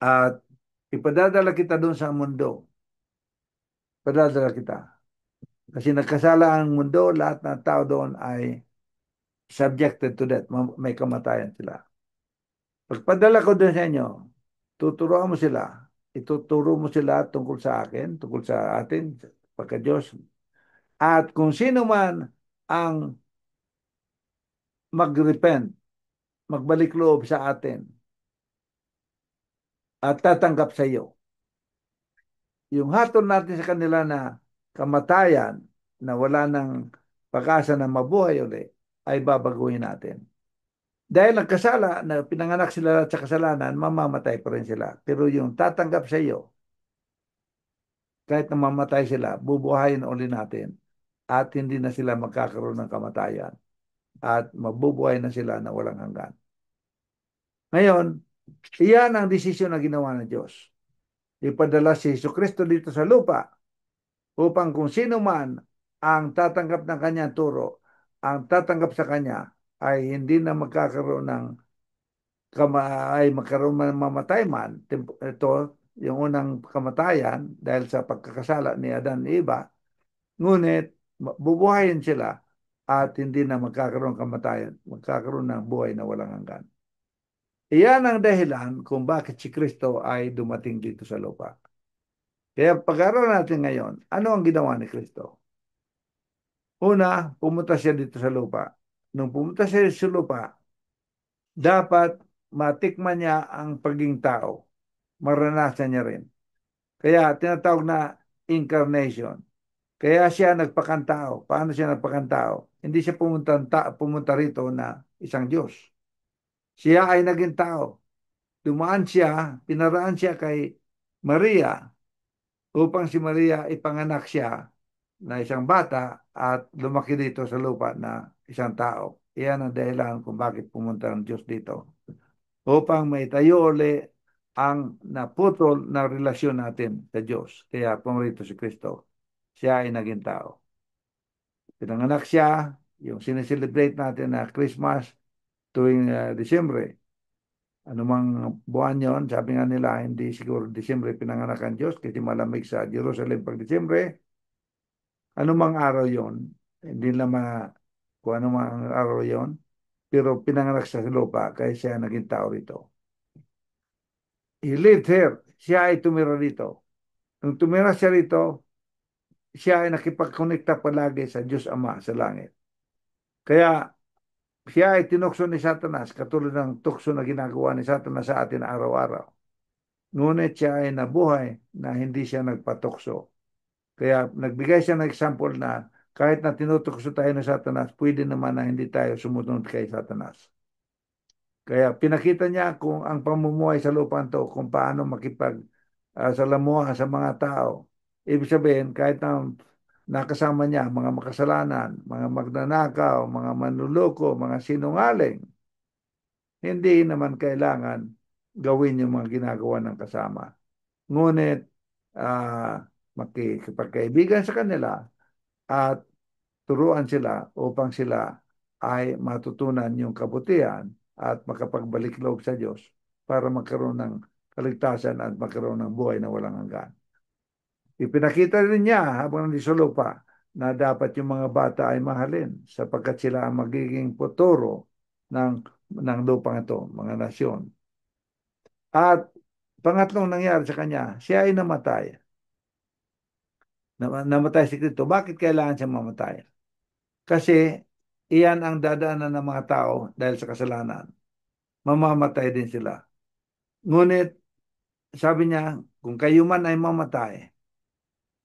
At ipadadala kita doon sa mundo. Ipadadala kita. Kasi nagkasala ang mundo, lahat ng tao doon ay subjected to death. May kamatayan sila. Pagpadala ko doon sa inyo, tuturuan mo sila. Ituturo mo sila tungkol sa akin, tungkol sa atin, pagka-Diyos. At kung sino man ang mag-repent, magbalik loob sa atin, at tatanggap sa iyo, yung hatol natin sa kanila na kamatayan, na wala ng pag-asa na mabuhay uli, ay babaguhin natin. Dahil nagkasala, na pinanganak sila sa kasalanan, mamamatay pa rin sila. Pero yung tatanggap sa iyo, kahit na mamatay sila, bubuhayin uli natin. At hindi na sila magkakaroon ng kamatayan. At mabubuhay na sila na walang hanggan. Ngayon, iyan ang desisyon na ginawa ng Diyos. Ipadala si Jesucristo dito sa lupa upang kung sino man ang tatanggap ng kanyang turo, ang tatanggap sa kanya, ay hindi na magkakaroon ng ay magkaroon man mamatay man. Ito, yung unang kamatayan dahil sa pagkakasala ni Adan at Eva, ngunit bubuhayin sila at hindi na magkakaroon kamatayan, magkakaroon ng buhay na walang hanggan. Iyan ang dahilan kung bakit si Kristo ay dumating dito sa lupa. Kaya pag-aaral natin ngayon, ano ang ginawa ni Kristo? Una, pumunta siya dito sa lupa. Nung pumunta siya sa lupa, dapat matikman niya ang pagiging tao. Maranasan niya rin. Kaya tinatawag na incarnation. Kaya siya nagpakantao. Paano siya nagpakantao? Hindi siya pumunta rito na isang Diyos. Siya ay naging tao. Dumaan siya, pinaraan siya kay Maria upang si Maria ipanganak siya na isang bata at lumaki dito sa lupa na isang tao. Iyan ang dahilan kung bakit pumunta ang Diyos dito. Upang maitayo uli ang naputol na relasyon natin sa Diyos. Kaya pumarito si Kristo. Siya ay naging tao. Pinanganak siya, yung sineselebrate natin na Christmas tuwing Disyembre. Anumang buwan yon, sabi nga nila, hindi siguro Disyembre pinanganak ang Diyos kasi malamig sa Jerusalem pag Disyembre. Anumang araw yon, hindi naman kung anumang araw yon, pero pinanganak sa lupa kaya siya naging tao rito. He lived here. Siya ay tumira rito. Nung tumira siya rito, siya ay nakipag-connecta palagi sa Diyos Ama sa langit. Kaya siya ay tinukso ni Satanas katulad ng tukso na ginagawa ni Satanas sa atin araw-araw. Ngunit siya ay nabuhay na hindi siya nagpatukso. Kaya nagbigay siya ng example na kahit na tinutukso tayo ng Satanas, pwede naman na hindi tayo sumunod kay Satanas. Kaya pinakita niya kung ang pamumuhay sa lupang to, kung paano salamuha sa mga tao. Ibig sabihin, kahit na nakasama niya mga makasalanan, mga magnanakaw, mga manluloko, mga sinungaling, hindi naman kailangan gawin yung mga ginagawa ng kasama. Ngunit, makikipagkaibigan sa kanila at turuan sila upang sila ay matutunan yung kabutihan at makapagbalik loob sa Diyos para magkaroon ng kaligtasan at magkaroon ng buhay na walang hanggan. Ipinakita rin niya habang nandito sa lupa na dapat yung mga bata ay mahalin sapagkat sila ang magiging futuro ng, ng lupang ito, mga nasyon. At pangatlong nangyari sa kanya, siya ay namatay. namatay si Kristo. Bakit kailangan siya mamatay? Kasi iyan ang dadaanan ng mga tao dahil sa kasalanan. Mamamatay din sila. Ngunit sabi niya, kung kayo man ay mamatay,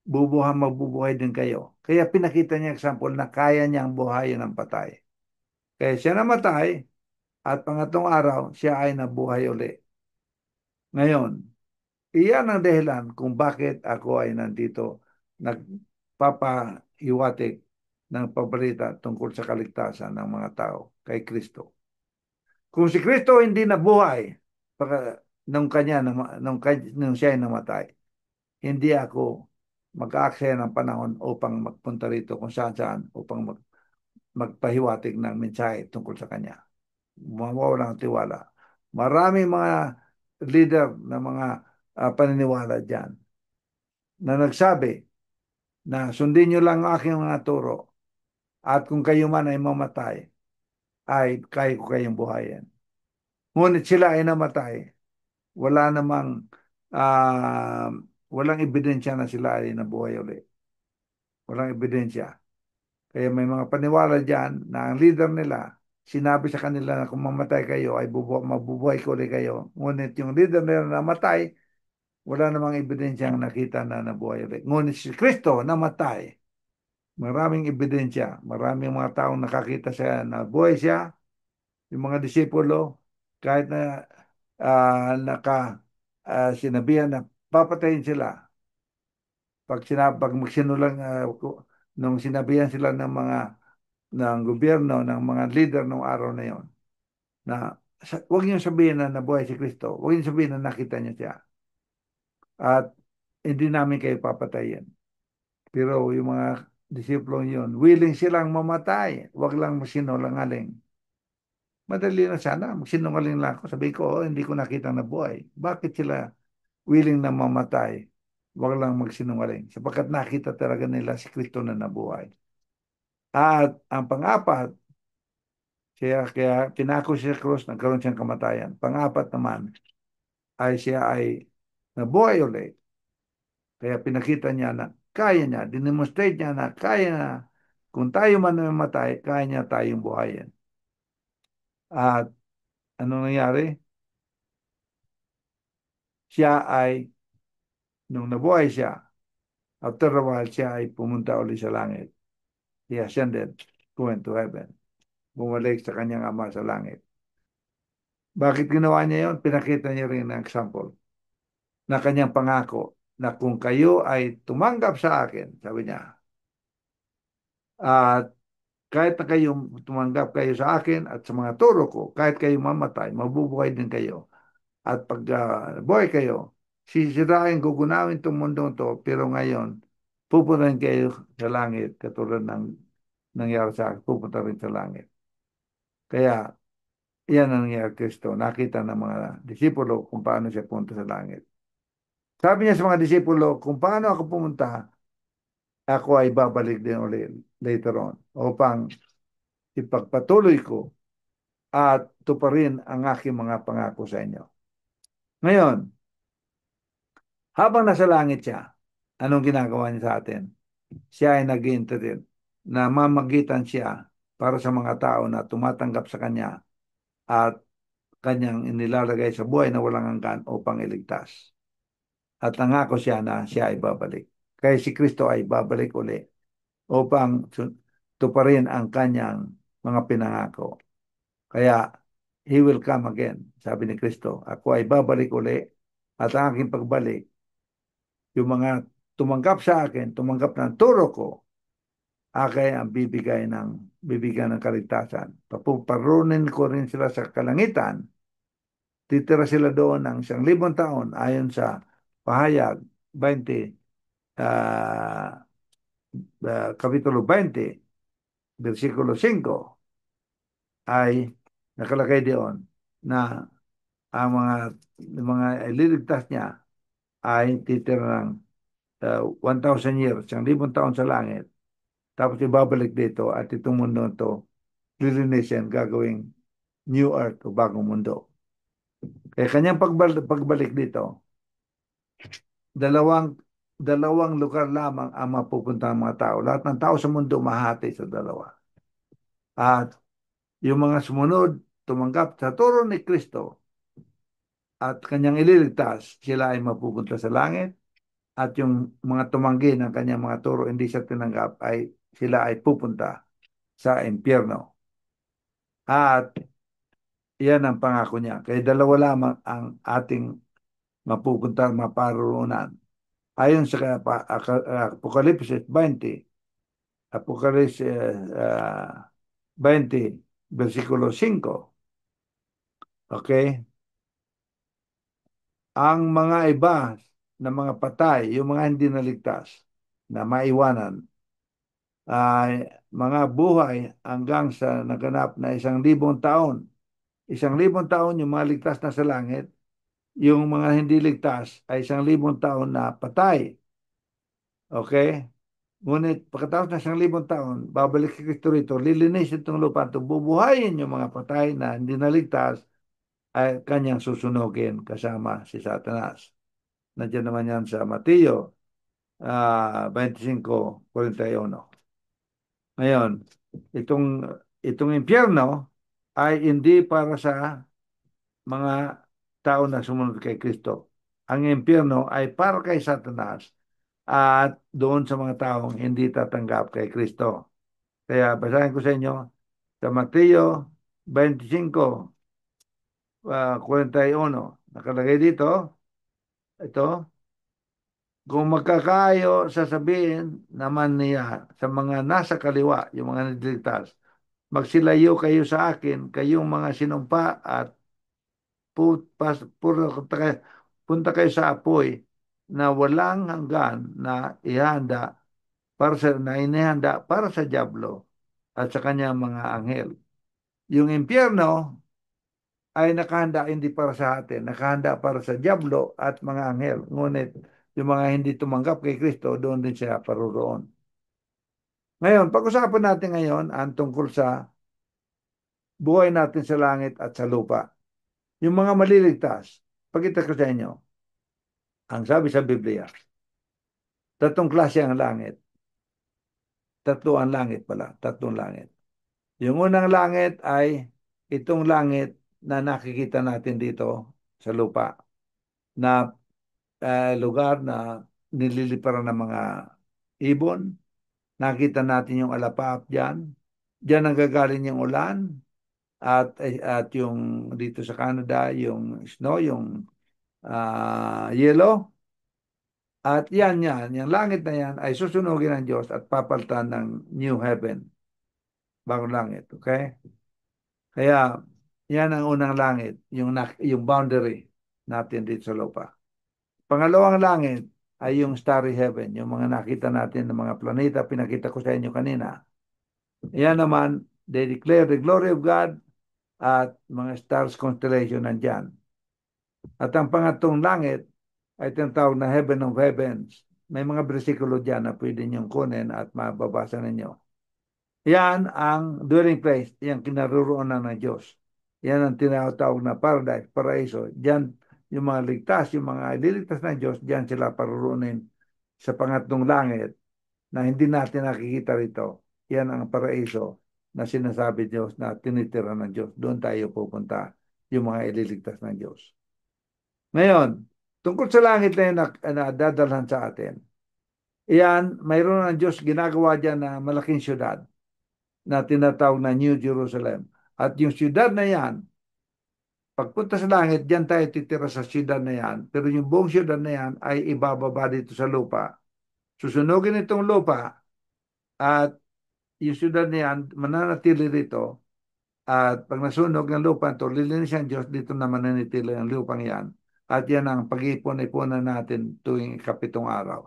mabubuhay din kayo. Kaya pinakita niya example na kaya niyang buhayin ang patay. Kaya siya namatay at pangatlong araw siya ay nabuhay uli. Ngayon, iyan ang dahilan kung bakit ako ay nandito nagpapahiwatig ng pabalita tungkol sa kaligtasan ng mga tao kay Kristo. Kung si Kristo hindi nabuhay nung siya ay namatay, hindi ako mag-aaksaya ng panahon upang magpunta rito kung saan-saan upang magpahiwatig ng mensahe tungkol sa kanya. Mawawala ng tiwala. Maraming mga leader na mga paniniwala dyan na nagsabi na sundin nyo lang ang aking mga turo at kung kayo man ay mamatay, ay kaya ko kayong buhayin. Ngunit sila ay namatay. Wala namang ah, walang ebidensya na sila ay nabuhay ulit. Walang ebidensya. Kaya may mga paniwala dyan na ang leader nila, sinabi sa kanila na kung mamatay kayo, ay mabubuhay ko ulit kayo. Ngunit yung leader nila na namatay, wala namang ebidensyang nakita na nabuhay ulit. Ngunit si Kristo namatay. Maraming ebidensya. Maraming mga taong nakakita siya na buhay siya. Yung mga disipulo, kahit na sinabihan na papatayin sila. Pag magsinulang, nung sinabihan sila ng gobyerno, ng mga leader ng araw na yon, na huwag niyo sabihin na nabuhay si Kristo. Huwag niyo sabihin na nakita niyo siya. At hindi namin kayo papatayin. Pero yung mga disiplong yun, willing silang mamatay. Huwag lang sinungaling. Madali na sana. Magsinungaling lang ako. Sabi ko, oh, hindi ko nakita na buhay. Bakit sila willing na mamatay? Huwag lang magsinungaling. Sapagkat nakita talaga nila si Kristo na nabuhay. At ang pang-apat, kaya pinako siya sa krus, nagkaroon siyang kamatayan. Pang-apat naman, ay siya ay nabuhay ulit. Kaya pinakita niya na kaya niya, dinemonstrate niya na kaya na, kung tayo man mamatay, kaya niya tayong buhayin. At anong nangyari? Siya ay, nung nabuhay siya, after a while, siya ay pumunta ulit sa langit. He ascended, went to heaven. Bumalik sa kanyang ama sa langit. Bakit ginawa niya yon? Pinakita niya rin ng example na kanyang pangako na kung kayo ay tumanggap sa akin, sabi niya, at kahit na kayo tumanggap kayo sa akin at sa mga turo ko, kahit kayo mamatay, mabubuhay din kayo. At pag buhay kayo, sisirain, gugunawin itong mundong to, pero ngayon, pupunta rin kayo sa langit, katulad ng nangyari sa akin, pupunta rin sa langit. Kaya, yan ang nangyari Kristo. Nakita ng mga disipulo kung paano siya punta sa langit. Sabi niya sa mga disipulo, kung paano ako pumunta, ako ay babalik din ulit later on upang ipagpatuloy ko at tuparin ang aking mga pangako sa inyo. Ngayon, habang nasa langit siya, anong ginagawa niya sa atin? Siya ay nag-intercede na mamagitan siya para sa mga tao na tumatanggap sa kanya at kanyang inilalagay sa buhay na walang hanggan upang iligtas. At nangako siya na siya ay babalik. Kaya si Kristo ay babalik uli upang tuparin ang kanyang mga pinangako. Kaya, He will come again, sabi ni Kristo. Ako ay babalik uli at ang aking pagbalik, yung mga tumanggap sa akin, tumanggap ng turo ko, akin ang bibigyan ng kaligtasan. Papuparunin ko rin sila sa kalangitan. Titira sila doon ng 1,000 taon ayon sa Pahayag 20, Kapitulo 20, versikulo 5, ay nakalagay doon na ang mga ililigtas niya ay titira ng 1,000 years, 1,000 taon sa langit. Tapos ibabalik dito at itong mundo to lilinisin, gagawing new earth o bagong mundo. Kaya kanyang pagbalik dito, dalawang dalawang lugar lamang ang mapupunta ng mga tao. Lahat ng tao sa mundo mahati sa dalawa. At yung mga sumunod, tumanggap sa turo ni Kristo at kanyang ililigtas, sila ay mapupunta sa langit. At yung mga tumanggi ng kanyang mga turo, hindi siya tinanggap, ay sila ay pupunta sa impyerno. At iyan ang pangako niya. Kaya dalawa lamang ang ating mapupunta maparoonan. Ayon sa Apokalipsis 20, Apokalipsis 20, versikulo 5. Okay? Ang mga iba na mga patay, yung mga hindi naligtas, na maiwanan, ay mga buhay hanggang sa naganap na 1,000 taon. 1,000 taon yung mga ligtas na sa langit, yung mga hindi ligtas ay 1,000 taon na patay. Okay? Ngunit pagkatapos ng 1,000 taon, babalik si Kristo rito, lilinisin itong lupa at bubuhayin yung mga patay na hindi naligtas ay kanyang susunugin kasama si Satanas. Nandiyan naman yan sa Mateo 25:41. Ngayon, itong, itong impyerno ay hindi para sa mga tao na sumunod kay Kristo. Ang impyerno ay para kay Satanas at doon sa mga taong hindi tatanggap kay Kristo. Kaya basahin ko sa inyo sa Mateo 25, 41. Nakalagay dito, ito, kung magkakayo, sasabihin naman niya sa mga nasa kaliwa, yung mga niligtas, magsilayo kayo sa akin, kayong mga sinumpa at punta kayo, punta kayo sa apoy na walang hanggan na ihanda na inihanda para sa diablo at sa kanyang mga anghel. Yung impyerno ay nakahanda hindi para sa atin, nakahanda para sa diablo at mga anghel. Ngunit yung mga hindi tumanggap kay Kristo, doon din siya paroroon. Ngayon, pag-usapan natin ngayon ang tungkol sa buhay natin sa langit at sa lupa. Yung mga maliligtas, pakita ko sa inyo, ang sabi sa Biblia, tatlong klase ang langit. Tatlo ang langit pala, tatlong langit. Yung unang langit ay itong langit na nakikita natin dito sa lupa, na lugar na nililiparan ng mga ibon. Nakita natin yung alapap dyan. Diyan nanggagaling yung ulan at yung dito sa Canada, yung snow, yung yellow. At yan, yung langit na yan ay susunugin ng Diyos at papalitan ng new heaven, bagong langit. Okay? Kaya yan ang unang langit, yung boundary natin dito sa lupa. Pangalawang langit ay yung starry heaven, yung mga nakita natin ng mga planeta, pinakita ko sa inyo kanina. Yan naman, they declare the glory of God at mga stars constellation nandyan. At ang pangatong langit ay tinatawag na heaven of heavens. May mga bersikulo dyan na pwede niyong kunin at mababasa ninyo. Yan ang dwelling place, yan kinaroroonan ng Diyos. Yan ang tinatawag na paradise, paraiso. Diyan yung mga ligtas, yung mga ililigtas ng Diyos, diyan sila paroroonin sa pangatlong langit na hindi natin nakikita rito. Yan ang paraiso na sinasabi Diyos na tinitira ng Diyos. Doon tayo pupunta, yung mga ililigtas ng Diyos. Ngayon, tungkol sa langit na yun na dadalhan sa atin, iyan, mayroon ng Diyos ginagawa dyan na malaking syudad na tinatawag na New Jerusalem. At yung syudad na yan, pagpunta sa langit, diyan tayo titira sa syudad na yan. Pero yung buong syudad na yan ay ibababa dito sa lupa. Susunugin itong lupa at yung syudad na yan mananatili dito. At pag nasunog ng lupa ito, lilinisan Diyos, dito na mananatili ang lupang yan. At yan ang pag-ipon-ipunan natin tuwing ikapitong araw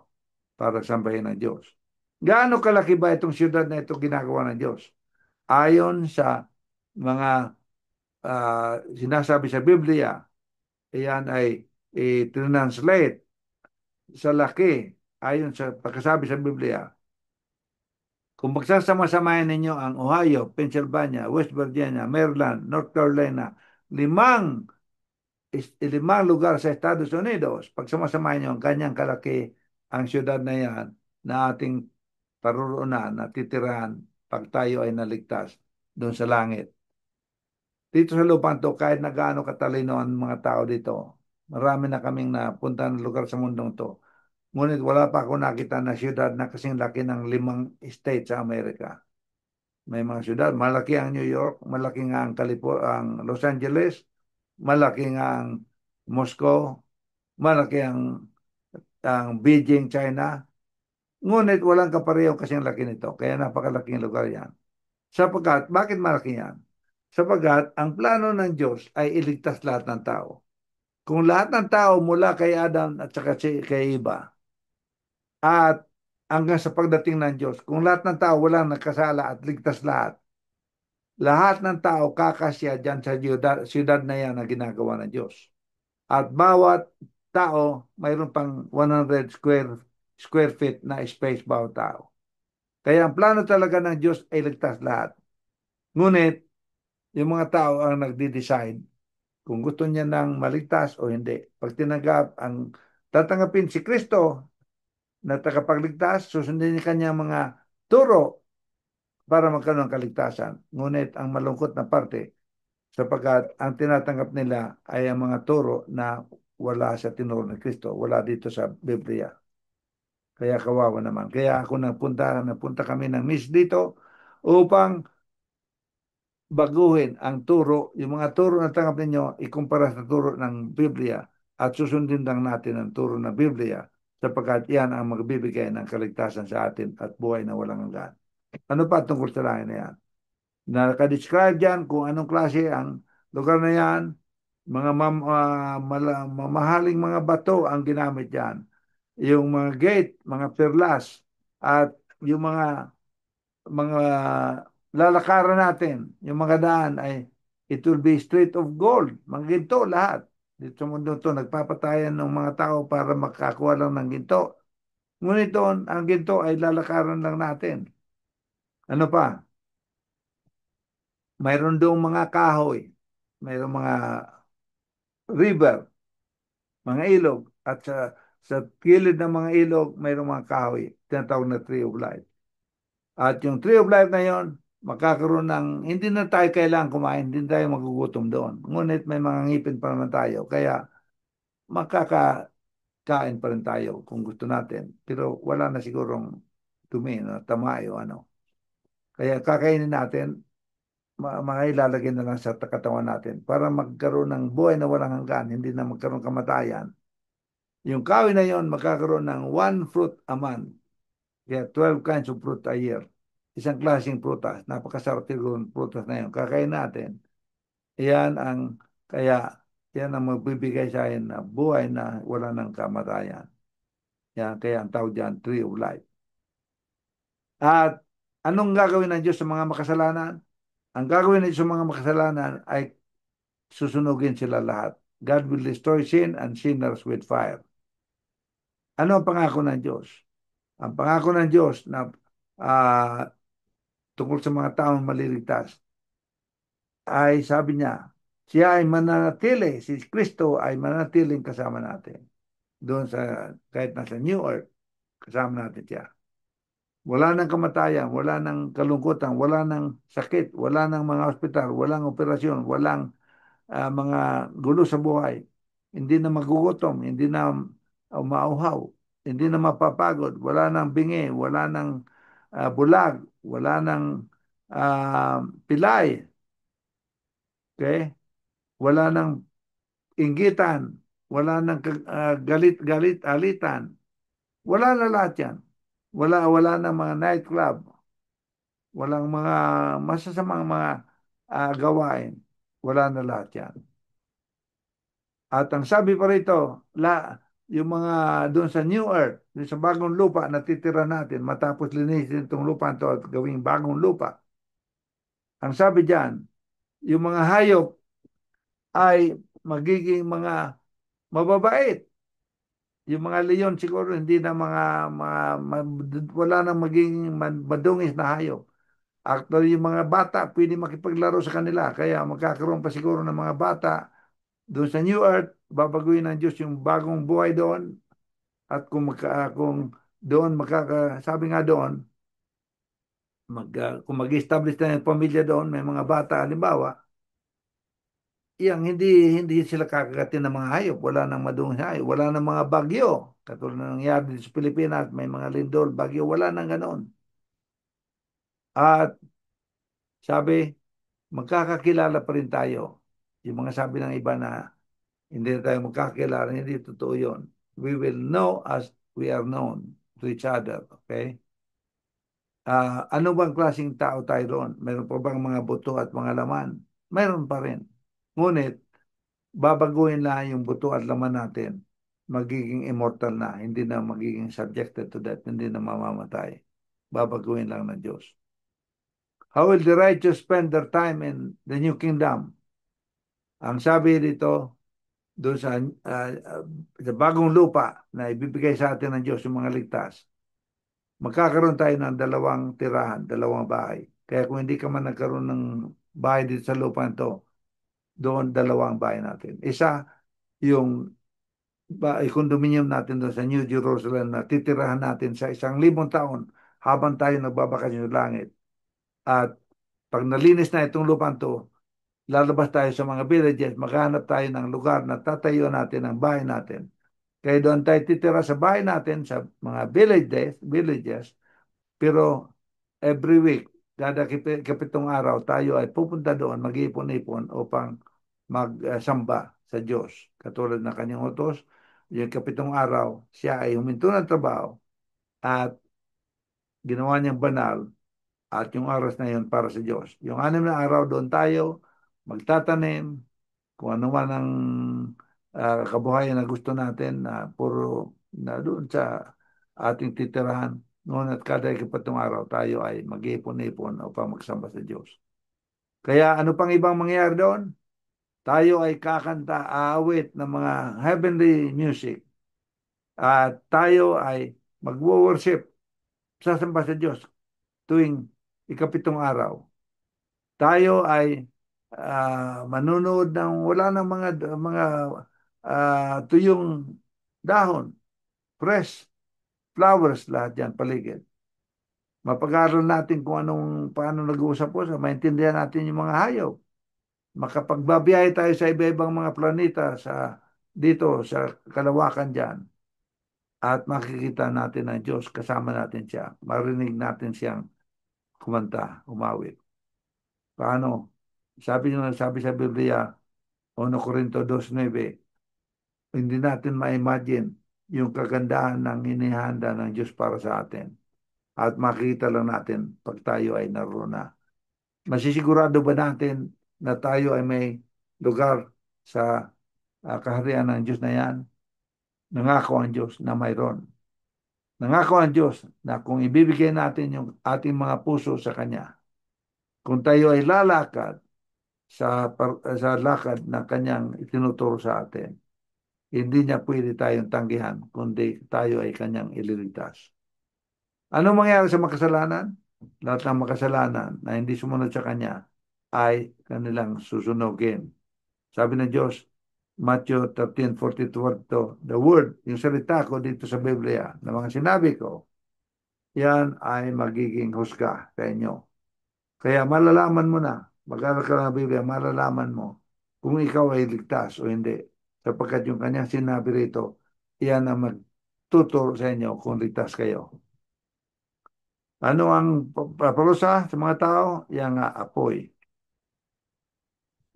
para sambahin ng Diyos. Gaano kalaki ba itong syudad na ito ginagawa ng Diyos? Ayon sa mga sinasabi sa Biblia, iyan ay i-translate sa laki ayon sa pagkasabi sa Biblia. Kung magsasama-samahin ninyo ang Ohio, Pennsylvania, West Virginia, Maryland, North Carolina, limang lugar sa Estados Unidos, pagsama-samahin nyo ang kanyang kalaki ang siyudad na yan na ating paruroonan, na titirahan pag tayo ay naligtas doon sa langit. Dito sa lupa to, kahit na gaano katalino ang mga tao dito, marami na kaming napunta ng lugar sa mundong to. Ngunit wala pa ako nakita na siyudad na kasing laki ng 5 state sa Amerika. May mga siyudad, malaki ang New York, malaki nga ang ang Los Angeles, malaki nga ang Moscow, malaki ang Beijing, China. Ngunit walang kapareho kasing laki nito. Kaya napakalaking lugar yan. Bakit malaki yan? Sapagkat ang plano ng Diyos ay iligtas lahat ng tao. Kung lahat ng tao mula kay Adam at saka kay Eva at hanggang sa pagdating ng Diyos, kung lahat ng tao walang nagkasala at ligtas lahat ng tao kakasya dyan sa siyudad na yan na ginagawa ng Diyos. At bawat tao, mayroon pang 100 square feet na space bawat tao. Kaya ang plano talaga ng Diyos ay ligtas lahat. Ngunit, yung mga tao ang nagde-decide kung gusto niya nang maligtas o hindi. Pag tinanggap ang tatanggapin si Kristo na tagapagligtas, susundin niya kanyang mga turo para magkaroon ng kaligtasan. Ngunit ang malungkot na parte, sapagkat ang tinatanggap nila ay ang mga turo na wala sa tinuro ng Kristo, wala dito sa Biblia. Kaya kawawa naman. Kaya ako napunta kami ng miss dito upang baguhin ang turo, yung mga turo na tanggap ninyo, ikumpara sa turo ng Biblia at susundin lang natin ang turo ng Biblia sapagkat yan ang magbibigay ng kaligtasan sa atin at buhay na walang hanggan. Ano pa tungkol sa langit na yan? Nakadescribe dyan kung anong klase ang lugar na yan, mga mamahaling mga bato ang ginamit dyan. Yung mga gate, mga perlas, at yung mga lalakaran natin, yung mga daan ay it will be street of gold. Mga ginto lahat. Dito sa mundo to, nagpapatayan ng mga tao para makakuha lang ng ginto. Ngunit doon, ang ginto ay lalakaran lang natin. Ano pa? Mayroon doong mga kahoy. Mayroong mga river, mga ilog. At sa gilid ng mga ilog, mayroong mga kahoy. Tinatawag na tree of life. At yung tree of life na yon, magkakaroon ng, hindi na tayo kailangan kumain, hindi tayo magugutom doon. Ngunit may mga ngipin pa naman tayo, kaya makakakain pa rin tayo kung gusto natin. Pero wala na sigurong dumi, no, tamayo, ano. Kaya kakainin natin, mga ilalagay na lang sa katawan natin para magkaroon ng buhay na walang hanggan, hindi na magkaroon kamatayan. Yung kahoy na yon, magkakaroon ng one fruit a month. Kaya 12 kinds of fruit a year. Isang klaseng prutas. Napakasarap siguro ng prutas na yun. Kakain natin. Kaya yan ang magbibigay sa akin na buhay na wala ng kamatayan. Yan, kaya ang tawag dyan, tree of life. At anong gagawin ng Diyos sa mga makasalanan? Ang gagawin ng Diyos sa mga makasalanan ay susunugin sila lahat. God will destroy sin and sinners with fire. Ano ang pangako ng Diyos? Ang pangako ng Diyos na uh, tungkol sa mga taong maliligtas ay sabi niya, siya ay mananatili, si Kristo ay mananatiling kasama natin. Doon kahit nasa New Earth, kasama natin siya. Wala nang kamatayan, wala nang kalungkutan, wala nang sakit, wala nang mga ospital, walang operasyon, walang mga gulo sa buhay. Hindi na magugutom, hindi na mauhaw, hindi na mapapagod, wala nang bingi, wala nang bulag, wala nang pilay, okay? Wala nang inggitan, wala nang galit-galit, alitan. Wala na lahat yan. Wala na mga nightclub, walang mga masasamang mga gawain. Wala na lahat yan. At ang sabi pa rito, yung mga doon sa New Earth, doon sa bagong lupa na titira natin, matapos linisin itong lupa ito at gawing bagong lupa. Ang sabi diyan, yung mga hayop ay magiging mga mababait. Yung mga leon siguro hindi na wala nang magiging madungis na hayop. Actually, yung mga bata pwede makipaglaro sa kanila. Kaya magkakaroon pa siguro ng mga bata doon sa New Earth, babaguhin ng Diyos yung bagong buhay doon At kung doon sabi nga doon, kung mag-establish na yung pamilya doon, may mga bata, halimbawa, hindi sila kakagatin ng mga hayop. Wala nang madungis hayop. Wala nang mga bagyo. Katulad na nangyari dito sa Pilipinas, may mga lindol, bagyo. Wala nang ganoon. At sabi, magkakakilala pa rin tayo. Yung mga sabi ng iba na hindi na tayo magkakilala, hindi totoo yun. We will know as we are known to each other. Okay? Ano bang klaseng tao tayo doon? Meron pa bang mga buto at mga laman? Meron pa rin. Ngunit, babaguhin na yung buto at laman natin. Magiging immortal na. Hindi na magiging subjected to death. Hindi na mamamatay. Babaguhin lang ng Diyos. How will the righteous spend their time in the new kingdom? Ang sabi dito, doon sa bagong lupa na ibibigay sa atin ng Diyos yung mga ligtas, magkakaroon tayo ng dalawang tirahan, dalawang bahay. Kaya kung hindi ka man nagkaroon ng bahay dito sa lupa ito, doon dalawang bahay natin. Isa, yung condominium natin doon sa New Jerusalem na titirahan natin sa 1,000 taon habang tayo nagbabakasyon sa langit. At pag nalinis na itong lupa ito, lalabas tayo sa mga villages, maghanap tayo ng lugar na tatayo natin ang bahay natin. Kaya doon tayo titira sa bahay natin sa mga villages, pero every week, kada kapitong araw, tayo ay pupunta doon, mag-ipon-ipon upang magsamba sa Diyos. Katulad ng kanyang utos, yung kapitong araw, siya ay huminto ng trabaho at ginawa niyang banal at yung oras na yun para sa Diyos. Yung 6 na araw doon tayo, magtatanim, kung ano man ang kabuhayan na gusto natin na puro na doon sa ating titirahan. Noon at kada ikapatong araw tayo ay mag-ipon-ipon upang magsamba sa Diyos. Kaya ano pang ibang mangyayari doon? Tayo ay kakanta, aawit ng mga heavenly music. At tayo ay magwo-worship, sasamba sa Diyos tuwing ikapitong araw. Tayo ay manunood ng wala ng mga tuyong dahon, fresh flowers lahat yan paligid. Mapag-aaral natin kung paano nag-uusap po sa maintindihan natin yung mga hayop. Makapagbabiyahe tayo sa iba-ibang mga planeta dito sa kalawakan diyan at makikita natin ang Diyos, kasama natin siya. Marinig natin siyang kumanta, umawit. Paano? Sabi sa Biblia, 1 Corinto 2:9, hindi natin ma-imagine yung kagandahan ng inihanda ng Diyos para sa atin. At makikita lang natin pag tayo ay naroon na. Masisigurado ba natin na tayo ay may lugar sa kaharian ng Diyos na yan? Nangako ang Diyos na mayroon. Nangako ang Diyos na kung ibibigay natin yung ating mga puso sa Kanya, kung tayo ay lalakad sa lakad na Kanyang itinuturo sa atin, hindi niya pwede tayong tanggihan, kundi tayo ay Kanyang ililigtas. Ano mangyayari sa makasalanan? Lahat ng makasalanan na hindi sumunod sa Kanya ay kanilang susunogin. Sabi ng Diyos, Matthew 13:42, the word, yung salita ko dito sa Biblia, na mga sinabi ko, yan ay magiging husga sa inyo. Kaya malalaman mo na, mag-aral ka ng Biblia, malalaman mo kung ikaw ay ligtas o hindi. Sapagkat yung kanyang sinabi rito, yan ang magtuturo sa inyo kung ligtas kayo. Ano ang paparusa sa mga tao? Yan nga, apoy.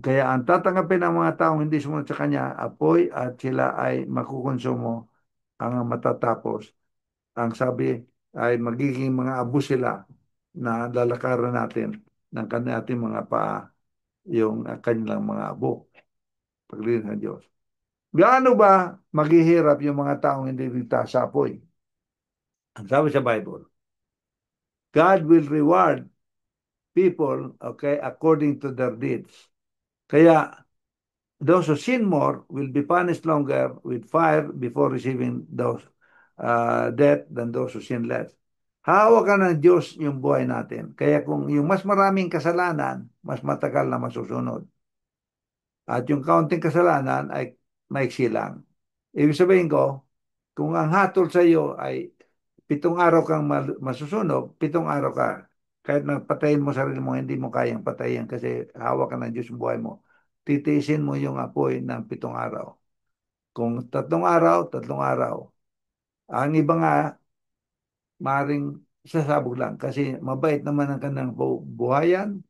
Kaya ang tatanggapin ng mga taong hindi sumunod sa kanya, apoy at sila ay makukonsumo ang matatapos. Ang sabi ay magiging mga abo sila na lalakaran natin ng ating mga paa, yung kanilang mga abo. Paglinis ng Diyos. Gaano ba maghihirap yung mga taong hindi ligtas sa apoy? Ang sabi sa Bible, God will reward people, okay, according to their deeds. Kaya those who sin more will be punished longer with fire before receiving those death than those who sin less. Hawakan ng Diyos yung buhay natin. Kaya kung yung mas maraming kasalanan, mas matagal na masusunod. At yung kaunting kasalanan ay maiksi lang. Ibig sabihin ko, Kung ang hatol sa iyo ay 7 araw kang masusunog, 7 araw ka. Kahit na patayin mo sarili mo, hindi mo kayang patayin kasi hawak ka ng Diyos yung buhay mo. Titiisin mo yung apoy ng 7 araw. Kung 3 araw, 3 araw. Ang iba nga, maring sasabog lang kasi mabait naman ang kanang buhayan,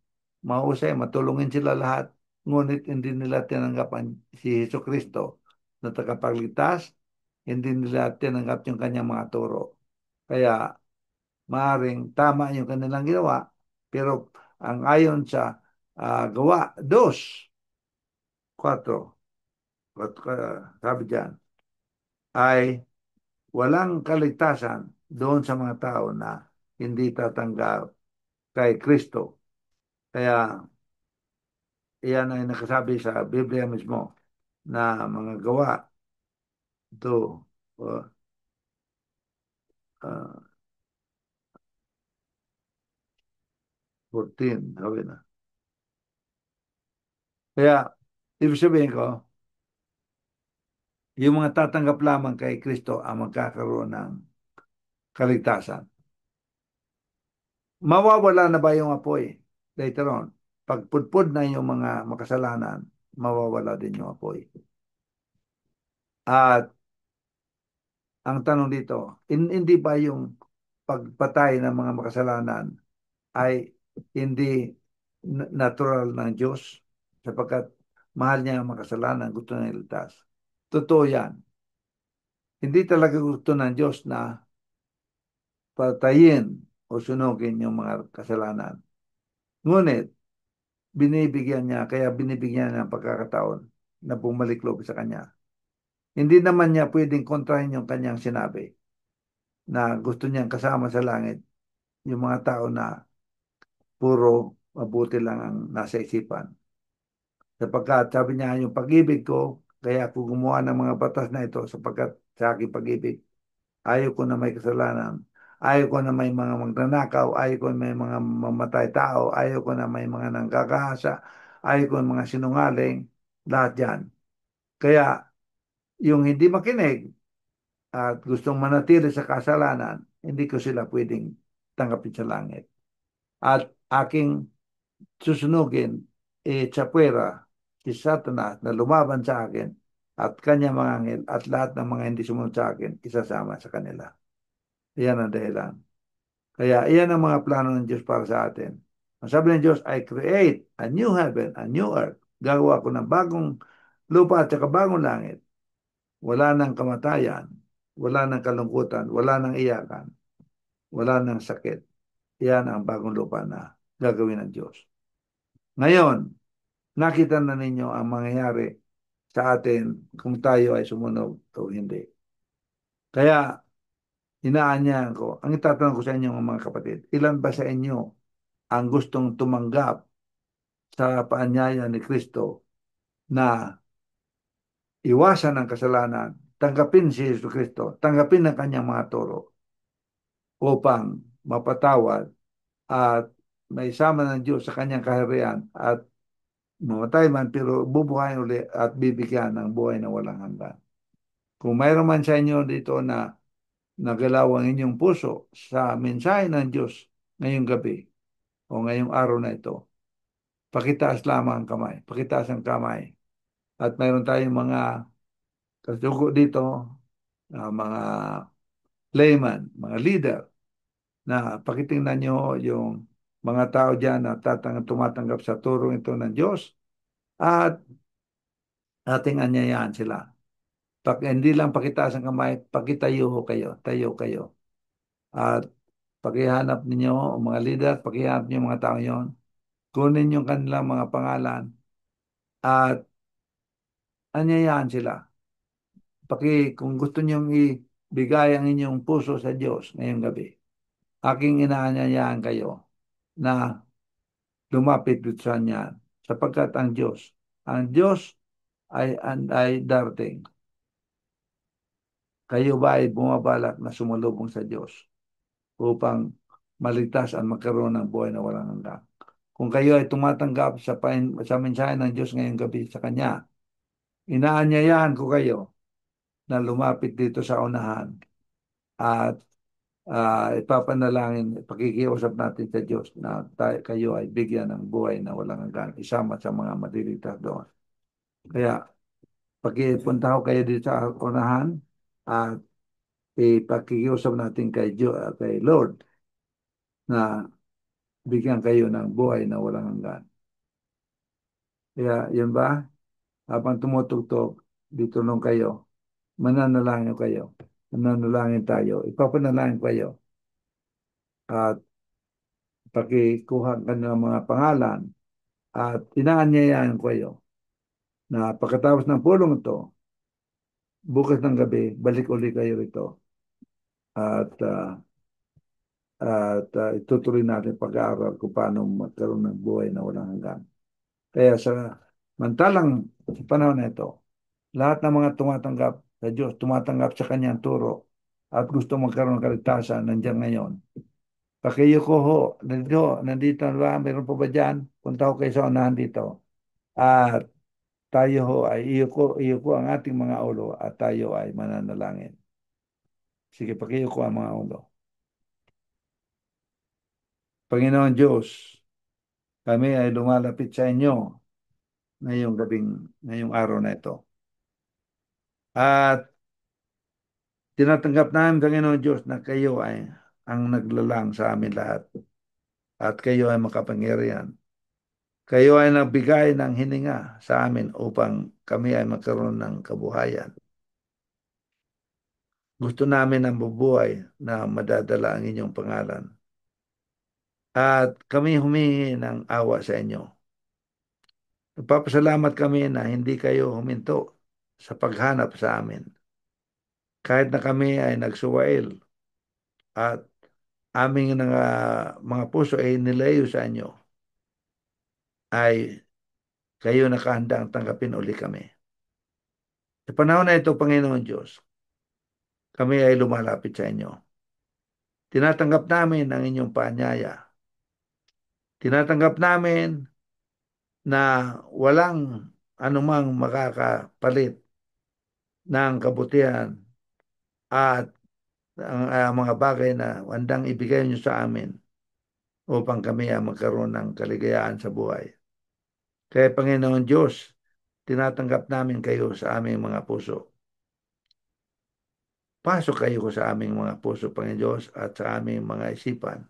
mahusay, matulungin sila lahat, ngunit hindi nila tinanggap si Hesus Kristo na tagapagligtas, hindi nila tinanggap yung kanyang mga turo. Kaya maaring tama yung kanilang ginawa, pero ang ayon sa gawa 2:4, sabi diyan, ay walang kaligtasan doon sa mga tao na hindi tatanggap kay Kristo. Kaya iyan ay nakasabi sa Biblia mismo na mga gawa 2, uh, uh, 14, sabi na. Kaya, ibig sabihin ko, yung mga tatanggap lamang kay Kristo ang magkakaroon ng kaligtasan. Mawawala na ba yung apoy later on? Pag pudpud na yung mga makasalanan, mawawala din yung apoy. At ang tanong dito, hindi ba yung pagpatay ng mga makasalanan ay hindi natural ng Diyos sapagkat mahal niya ang makasalanan, gusto niya iligtas. Totoo yan. Hindi talaga gusto ng Diyos na patayin o sunugin yung mga kasalanan. Ngunit, binibigyan niya, kaya binibigyan niya ng pagkakataon na bumalik loob sa kanya. Hindi naman niya pwedeng kontrahin yung kanyang sinabi na gusto niyang kasama sa langit yung mga tao na puro mabuti lang ang nasa isipan. Sapagkat sabi niya, yung pag-ibig ko, kaya ako gumawa ng mga batas na ito sapagkat sa aking pag-ibig, ayaw ko na may kasalanan. Ayaw ko na may mga magnanakaw. Ayaw ko na may mga mamatay tao. Ayaw ko na may mga nanggagahasa. Ayaw ko na mga sinungaling. Lahat yan. Kaya yung hindi makinig at gustong manatili sa kasalanan, hindi ko sila pwedeng tanggapin sa langit. At aking susunugin, tsapwera, si Satanas na lumaban sa akin at kanya mga anghel at lahat ng mga hindi sumunod sa akin, isasama sa kanila. Iyan ang dahilan. Kaya iyan ang mga plano ng Diyos para sa atin. Ang sabi ng Diyos, I create a new heaven, a new earth. Gagawa ko ng bagong lupa at saka bagong langit. Wala ng kamatayan, wala ng kalungkutan, wala ng iyakan, wala ng sakit. Iyan ang bagong lupa na gagawin ng Diyos. Ngayon, nakita na ninyo ang mangyayari sa atin kung tayo ay sumunod o hindi. Kaya, inaanyahan ko, ang itatanong ko sa inyo mga kapatid, ilan ba sa inyo ang gustong tumanggap sa paanyaya ni Kristo na iwasan ang kasalanan, tanggapin si Yesu Kristo, tanggapin ang kanyang mga turo upang mapatawad at may sama ng Diyos sa kanyang kaharian at mamatay man pero bubuhayin uli at bibigyan ng buhay na walang hanggan. Kung mayroon man sa inyo dito na nagalaw ang inyong puso sa mensahe ng Diyos ngayong gabi o ngayong araw na ito, pakitaas lamang ang kamay, pakitaas ang kamay. At mayroon tayong mga kasugo dito, mga layman, mga leader, na pakitingnan nyo yung mga tao dyan na tumatanggap sa turong ito ng Diyos at ating anyayahan sila. Hindi lang pakitaas ang kamay, pakitayo kayo, tayo kayo. At pakihanap ninyo, mga leader, pakihanap niyo mga tao yon, kunin yung kanilang mga pangalan at anyayahan sila. Kung gusto niyong ibigay ang inyong puso sa Diyos ngayong gabi, aking inaanyayahan kayo na lumapit sa niya sapagkat ang Diyos ay darating. Kayo ba ay bumabalak na sumalubong sa Diyos upang maligtas at magkaroon ng buhay na walang hanggan? Kung kayo ay tumatanggap sa mensahe ng Diyos ngayong gabi sa Kanya, inaanyayahan ko kayo na lumapit dito sa unahan at ipapanalangin, pakikiusap natin sa Diyos na kayo ay bigyan ng buhay na walang hanggan, isama sa mga madiligtas doon. Kaya pakipunta ko kayo dito sa unahan at ipakikiusap natin kay Lord na bigyan kayo ng buhay na walang hanggan. Kaya yun ba? Habang tumutugtog, dito nung kayo, mananalangin kayo. Mananalangin tayo. Ipapanalangin kayo. At pakikuha ka ng mga pangalan at inaanyayahan kayo na pagkatapos ng pulong ito, bukas ng gabi, balik uli kayo rito at itutuloy natin pag-aaral kung paano magkaroon ng buhay na walang hanggan. Kaya sa panahon na ito, lahat ng mga tumatanggap sa Diyos, tumatanggap sa kanyang turo at gusto magkaroon ng kaligtasan, nandiyan ngayon. Pakiyuko ho, nandito na ba? Meron pa ba dyan? Punta ko kayo sa unahan dito. At tayo ho ay iyuko ang ating mga ulo at tayo ay mananalangin. Sige, pakiyuko ang mga ulo. Panginoon Diyos, kami ay lumalapit sa inyo ngayong araw na ito. At tinatanggap namin, Panginoon Diyos, na kayo ay ang naglalang sa amin lahat. At kayo ay makapangyarihan. Kayo ay nagbigay ng hininga sa amin upang kami ay magkaroon ng kabuhayan. Gusto namin ang bubuhay na madadala ang inyong pangalan. At kami humingi ng awa sa inyo. Nagpapasalamat kami na hindi kayo huminto sa paghanap sa amin. Kahit na kami ay nagsuwail at aming mga puso ay nilayo sa inyo, ay kayo nakahandang tanggapin uli kami. Sa panahon na ito, Panginoon Diyos, kami ay lumalapit sa inyo. Tinatanggap namin ang inyong paanyaya. Tinatanggap namin na walang anumang makakapalit ng kabutihan at ang mga bagay na handang ibigay niyo sa amin upang kami ay magkaroon ng kaligayahan sa buhay. Kaya Panginoon Diyos, tinatanggap namin kayo sa aming mga puso. Pasok kayo sa aming mga puso, Panginoon Diyos, at sa aming mga isipan.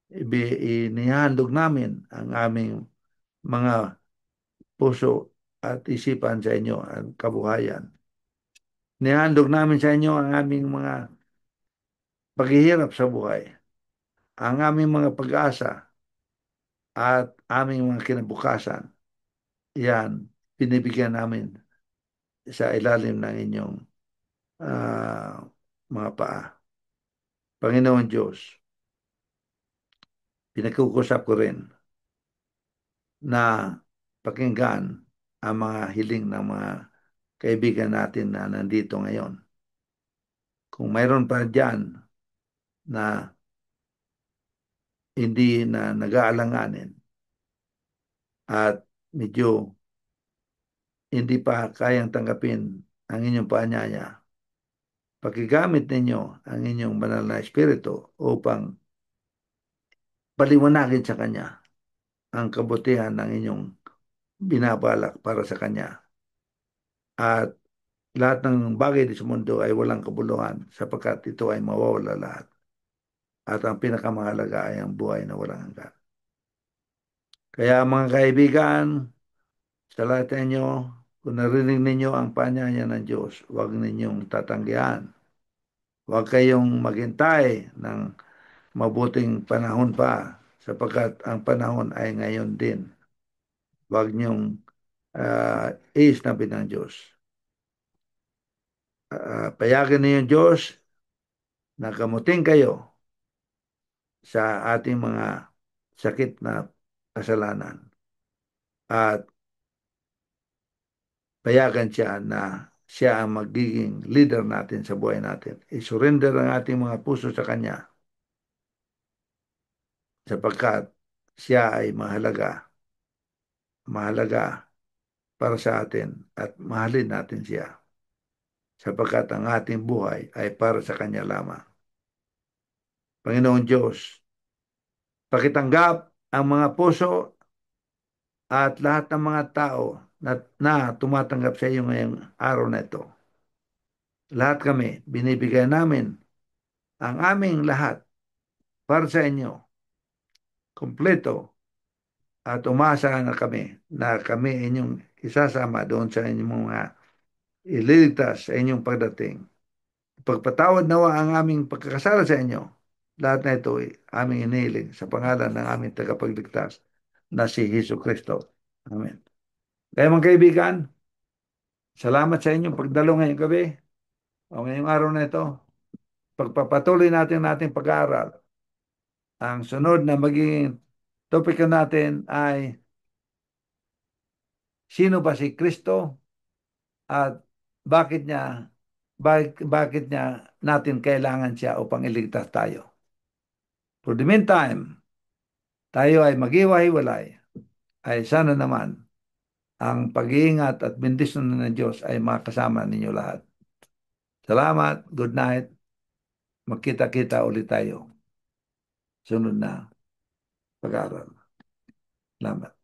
Inihandog namin ang aming mga puso at isipan sa inyo, ang kabuhayan. Nihandog namin sa inyo ang aming mga paghihirap sa buhay, ang aming mga pag-asa at aming mga kinabukasan. Yan, binibigyan namin sa ilalim ng inyong ah, mga paa. Panginoon Diyos, pinagkukusap ko rin na pakinggan ang mga hiling ng mga kaibigan natin na nandito ngayon. Kung mayroon pa dyan na hindi na nag-aalanganin at medyo hindi pa kayang tanggapin ang inyong paanyaya, pakigamit ninyo ang inyong banal na espiritu upang paliwanagin sa Kanya ang kabutihan ng inyong binabalak para sa Kanya. At lahat ng bagay sa mundo ay walang kabuluhan sapagkat ito ay mawawala lahat. At ang pinakamahalaga ay ang buhay na walang hanggan. Kaya mga kaibigan, sa lahat ng inyo, kung narinig ninyo ang paanyaya ng Diyos, huwag ninyong tatanggihan. Huwag kayong maghintay ng mabuting panahon pa sapagkat ang panahon ay ngayon din. Huwag niyong iisnabin ng Diyos. Payagan niyo yung Diyos na gamutin kayo sa ating mga sakit na kasalanan. At payagan siya na siya ang magiging leader natin sa buhay natin. I-surrender ang ating mga puso sa Kanya sapagkat siya ay mahalaga para sa atin at mahalin natin siya. sapagkat ang ating buhay ay para sa Kanya lamang. Panginoong Diyos, pakitanggap ang mga puso at lahat ng mga tao na tumatanggap sa iyo ngayong araw na ito. Lahat kami, binibigay namin ang aming lahat para sa inyo, kompleto, at umasa na kami inyong isasama doon sa inyong mga ililigtas sa inyong pagdating. Pagpatawad nawa ang aming pagkakasala sa inyo. Lahat na ito ay aming inihiling sa pangalan ng aming tagapagligtas na si Hesus Kristo. Amen. Kaya mga kaibigan, salamat sa inyong pagdalo ngayong gabi o ngayong araw na ito. Pagpapatuloy natin pag-aaral. Ang sunod na magiging topiko natin ay sino ba si Kristo at bakit niya bakit niya natin kailangan siya upang iligtas tayo. For the meantime, tayo ay maghiwa-hiwalay ay sana naman ang pag-iingat at bendisyon ng Diyos ay makasama ninyo lahat. Salamat, good night, magkita-kita ulit tayo. Sunod na pag-aaral. Salamat.